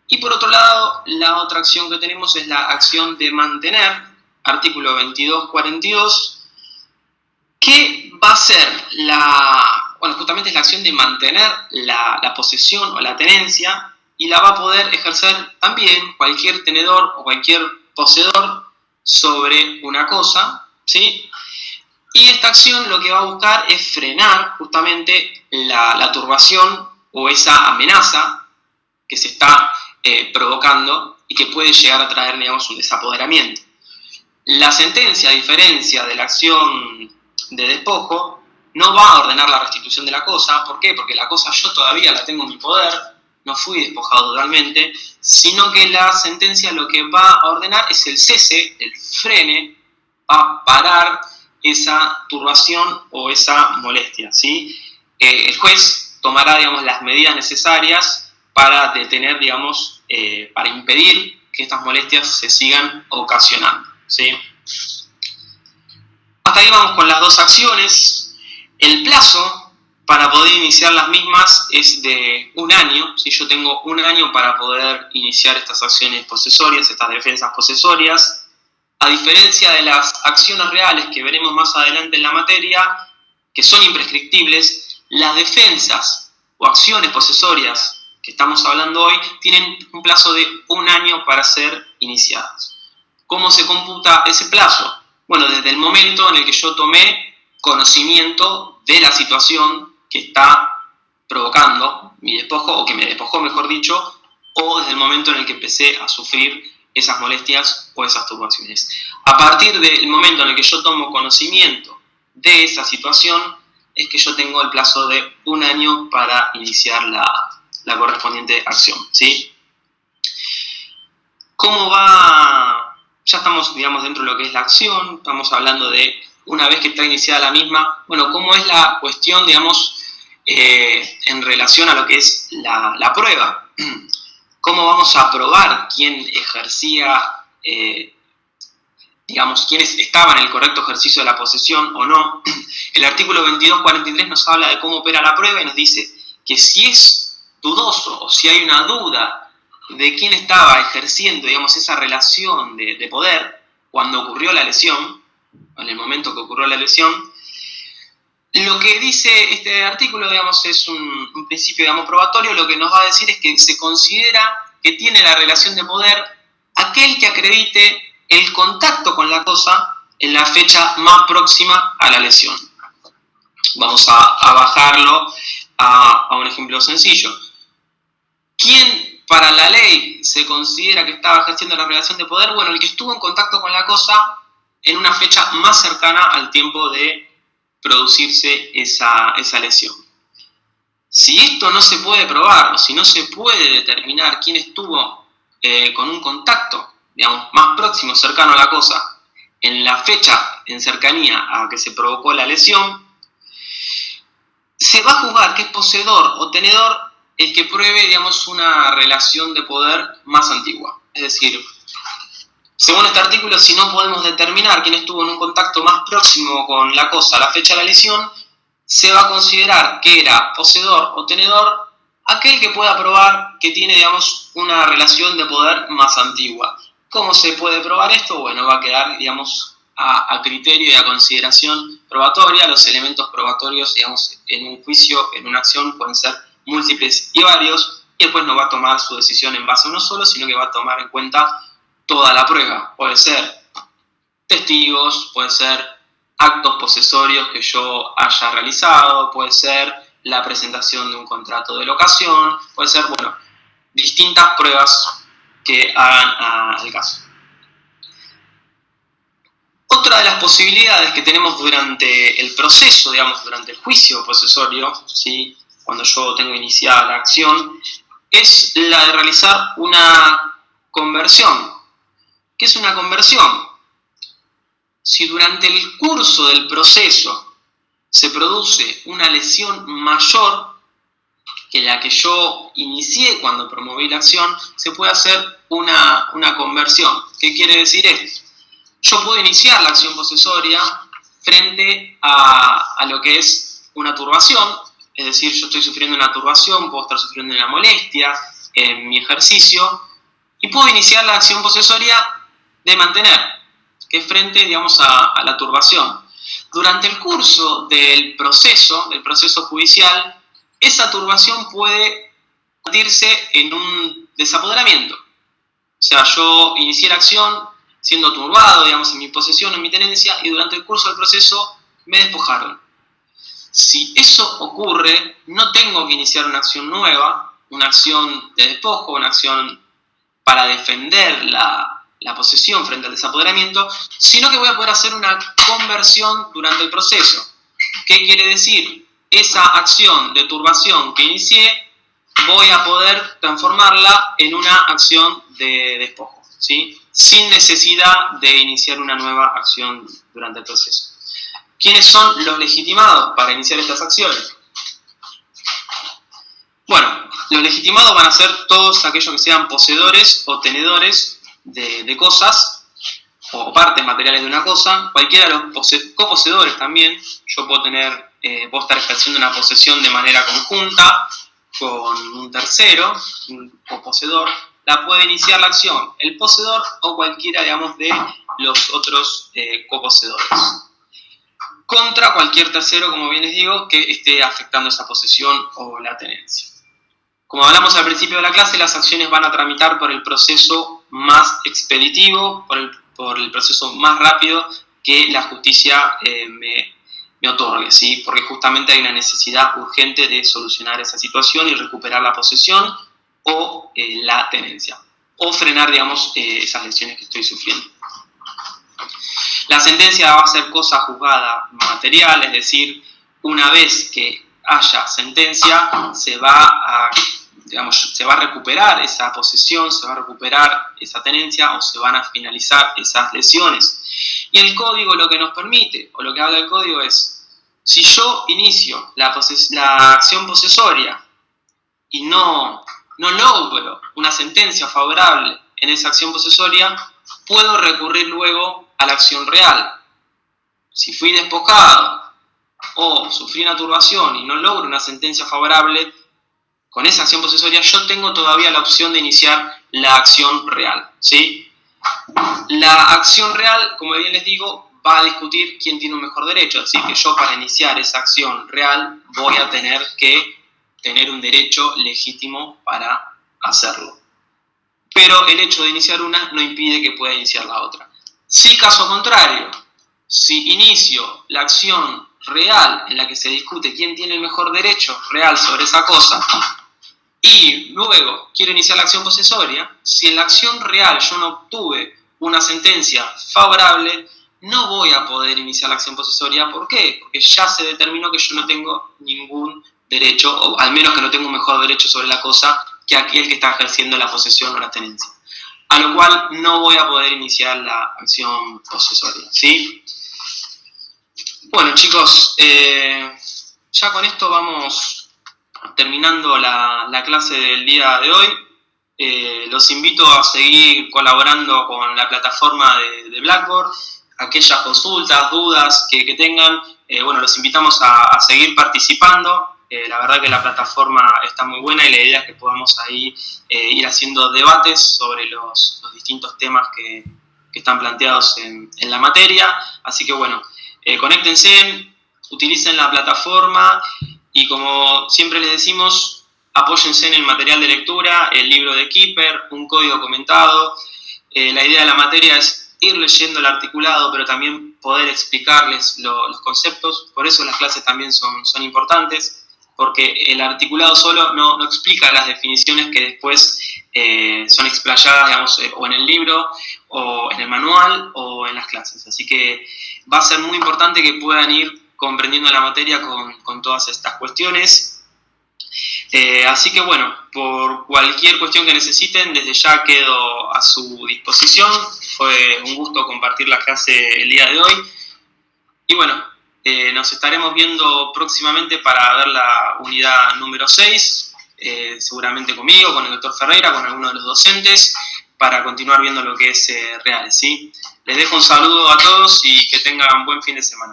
Y por otro lado, la otra acción que tenemos es la acción de mantener, artículo 2242, que va a ser justamente es la acción de mantener la posesión o la tenencia, y la va a poder ejercer también cualquier tenedor o cualquier poseedor sobre una cosa, ¿sí? Y esta acción lo que va a buscar es frenar justamente la turbación o esa amenaza que se está provocando y que puede llegar a traer, digamos, un desapoderamiento. La sentencia, a diferencia de la acción de despojo, no va a ordenar la restitución de la cosa. ¿Por qué? Porque la cosa yo todavía la tengo en mi poder, no fui despojado totalmente, sino que la sentencia lo que va a ordenar es el cese, el frene, va a parar esa turbación o esa molestia, ¿sí? El juez tomará, digamos, las medidas necesarias para detener, digamos, para impedir que estas molestias se sigan ocasionando, ¿sí? Hasta ahí vamos con las dos acciones. El plazo para poder iniciar las mismas es de 1 año. ¿Sí? Yo tengo 1 año para poder iniciar estas acciones posesorias, estas defensas posesorias. A diferencia de las acciones reales que veremos más adelante en la materia, que son imprescriptibles, las defensas o acciones posesorias que estamos hablando hoy tienen un plazo de 1 año para ser iniciadas. ¿Cómo se computa ese plazo? Bueno, desde el momento en el que yo tomé conocimiento de la situación que está provocando mi despojo, o que me despojó, mejor dicho, o desde el momento en el que empecé a sufrir esas molestias o esas turbaciones. A partir del momento en el que yo tomo conocimiento de esa situación, es que yo tengo el plazo de 1 año para iniciar la correspondiente acción, ¿sí? ¿Cómo va? Ya estamos, digamos, dentro de lo que es la acción, estamos hablando de una vez que está iniciada la misma, bueno, ¿cómo es la cuestión, digamos, en relación a lo que es la prueba? ¿Cómo vamos a probar quién ejercía, digamos, quiénes estaban en el correcto ejercicio de la posesión o no? El artículo 2243 nos habla de cómo opera la prueba y nos dice que si es dudoso o si hay una duda de quién estaba ejerciendo, digamos, esa relación de poder cuando ocurrió la lesión, en el momento que ocurrió la lesión, lo que dice este artículo, digamos, es un principio, digamos, probatorio. Lo que nos va a decir es que se considera que tiene la relación de poder aquel que acredite el contacto con la cosa en la fecha más próxima a la lesión. Vamos a bajarlo a un ejemplo sencillo. ¿Quién para la ley se considera que estaba ejerciendo la relación de poder? Bueno, el que estuvo en contacto con la cosa en una fecha más cercana al tiempo de producirse esa lesión. Si esto no se puede probar, o si no se puede determinar quién estuvo con un contacto, digamos, más próximo, cercano a la cosa, en la fecha en cercanía a que se provocó la lesión, se va a juzgar que es poseedor o tenedor el que pruebe, digamos, una relación de poder más antigua. Es decir, según este artículo, si no podemos determinar quién estuvo en un contacto más próximo con la cosa a la fecha de la lesión, se va a considerar que era poseedor o tenedor aquel que pueda probar que tiene, digamos, una relación de poder más antigua. ¿Cómo se puede probar esto? Bueno, va a quedar, digamos, a criterio y a consideración probatoria. Los elementos probatorios, digamos, en un juicio, en una acción, pueden ser múltiples y varios, y después no va a tomar su decisión en base a uno solo, sino que va a tomar en cuenta toda la prueba. Puede ser testigos, puede ser actos posesorios que yo haya realizado, puede ser la presentación de un contrato de locación, puede ser, bueno, distintas pruebas que hagan al caso. Otra de las posibilidades que tenemos durante el proceso, digamos, durante el juicio posesorio, ¿sí?, cuando yo tengo iniciada la acción, es la de realizar una conversión. ¿Qué es una conversión? Si durante el curso del proceso se produce una lesión mayor que la que yo inicié cuando promoví la acción, se puede hacer una conversión. ¿Qué quiere decir esto? Yo puedo iniciar la acción posesoria frente a lo que es una turbación. Es decir, yo estoy sufriendo una turbación, puedo estar sufriendo una molestia en mi ejercicio, y puedo iniciar la acción posesoria de mantener, que es frente, digamos, a la turbación. Durante el curso del proceso judicial, esa turbación puede convertirse en un desapoderamiento. O sea, yo inicié la acción siendo turbado, digamos, en mi posesión, en mi tenencia, y durante el curso del proceso me despojaron. Si eso ocurre, no tengo que iniciar una acción nueva, una acción de despojo, una acción para defender la posesión frente al desapoderamiento, sino que voy a poder hacer una conversión durante el proceso. ¿Qué quiere decir? Esa acción de turbación que inicié, voy a poder transformarla en una acción de despojo, ¿sí?, sin necesidad de iniciar una nueva acción durante el proceso. ¿Quiénes son los legitimados para iniciar estas acciones? Bueno, los legitimados van a ser todos aquellos que sean poseedores o tenedores de cosas o partes materiales de una cosa. Cualquiera de los coposeedores también. Yo puedo estar ejerciendo una posesión de manera conjunta con un tercero, un coposeedor. La puede iniciar la acción el poseedor o cualquiera, digamos, de los otros coposeedores. Contra cualquier tercero, como bien les digo, que esté afectando esa posesión o la tenencia. Como hablamos al principio de la clase, las acciones van a tramitar por el proceso más expeditivo, por el proceso más rápido que la justicia me otorgue, ¿sí? Porque justamente hay una necesidad urgente de solucionar esa situación y recuperar la posesión o la tenencia, o frenar, digamos, esas lesiones que estoy sufriendo. La sentencia va a ser cosa juzgada material, es decir, una vez que haya sentencia, se va a recuperar esa posesión, se va a recuperar esa tenencia o se van a finalizar esas lesiones. Y el código lo que nos permite, o lo que habla el código es, si yo inicio la acción posesoria y no logro una sentencia favorable en esa acción posesoria, puedo recurrir luego a la acción real. Si fui despojado o sufrí una turbación y no logro una sentencia favorable con esa acción posesoria, yo tengo todavía la opción de iniciar la acción real, ¿sí? La acción real, como bien les digo, va a discutir quién tiene un mejor derecho, así que yo para iniciar esa acción real voy a tener que tener un derecho legítimo para hacerlo. Pero el hecho de iniciar una no impide que pueda iniciar la otra. Si caso contrario, si inicio la acción real en la que se discute quién tiene el mejor derecho real sobre esa cosa y luego quiero iniciar la acción posesoria, si en la acción real yo no obtuve una sentencia favorable, no voy a poder iniciar la acción posesoria. ¿Por qué? Porque ya se determinó que yo no tengo ningún derecho, o al menos que no tengo un mejor derecho sobre la cosa que aquel que está ejerciendo la posesión o la tenencia. A lo cual no voy a poder iniciar la acción posesoria, ¿sí? Bueno, chicos, ya con esto vamos terminando la clase del día de hoy. Los invito a seguir colaborando con la plataforma de Blackboard. Aquellas consultas, dudas que tengan, bueno, los invitamos a seguir participando. La verdad que la plataforma está muy buena y la idea es que podamos ahí ir haciendo debates sobre los distintos temas que están planteados en la materia. Así que bueno, conéctense, utilicen la plataforma y como siempre les decimos, apóyense en el material de lectura, el libro de Keeper, un código comentado. La idea de la materia es ir leyendo el articulado, pero también poder explicarles los conceptos. Por eso las clases también son importantes, porque el articulado solo no explica las definiciones que después son explayadas, digamos, o en el libro, o en el manual, o en las clases. Así que va a ser muy importante que puedan ir comprendiendo la materia con todas estas cuestiones. Así que bueno, por cualquier cuestión que necesiten, desde ya quedo a su disposición. Fue un gusto compartir la clase el día de hoy. Y bueno, nos estaremos viendo próximamente para ver la unidad número 6, seguramente conmigo, con el doctor Ferreira, con alguno de los docentes, para continuar viendo lo que es reales, ¿sí? Les dejo un saludo a todos y que tengan buen fin de semana.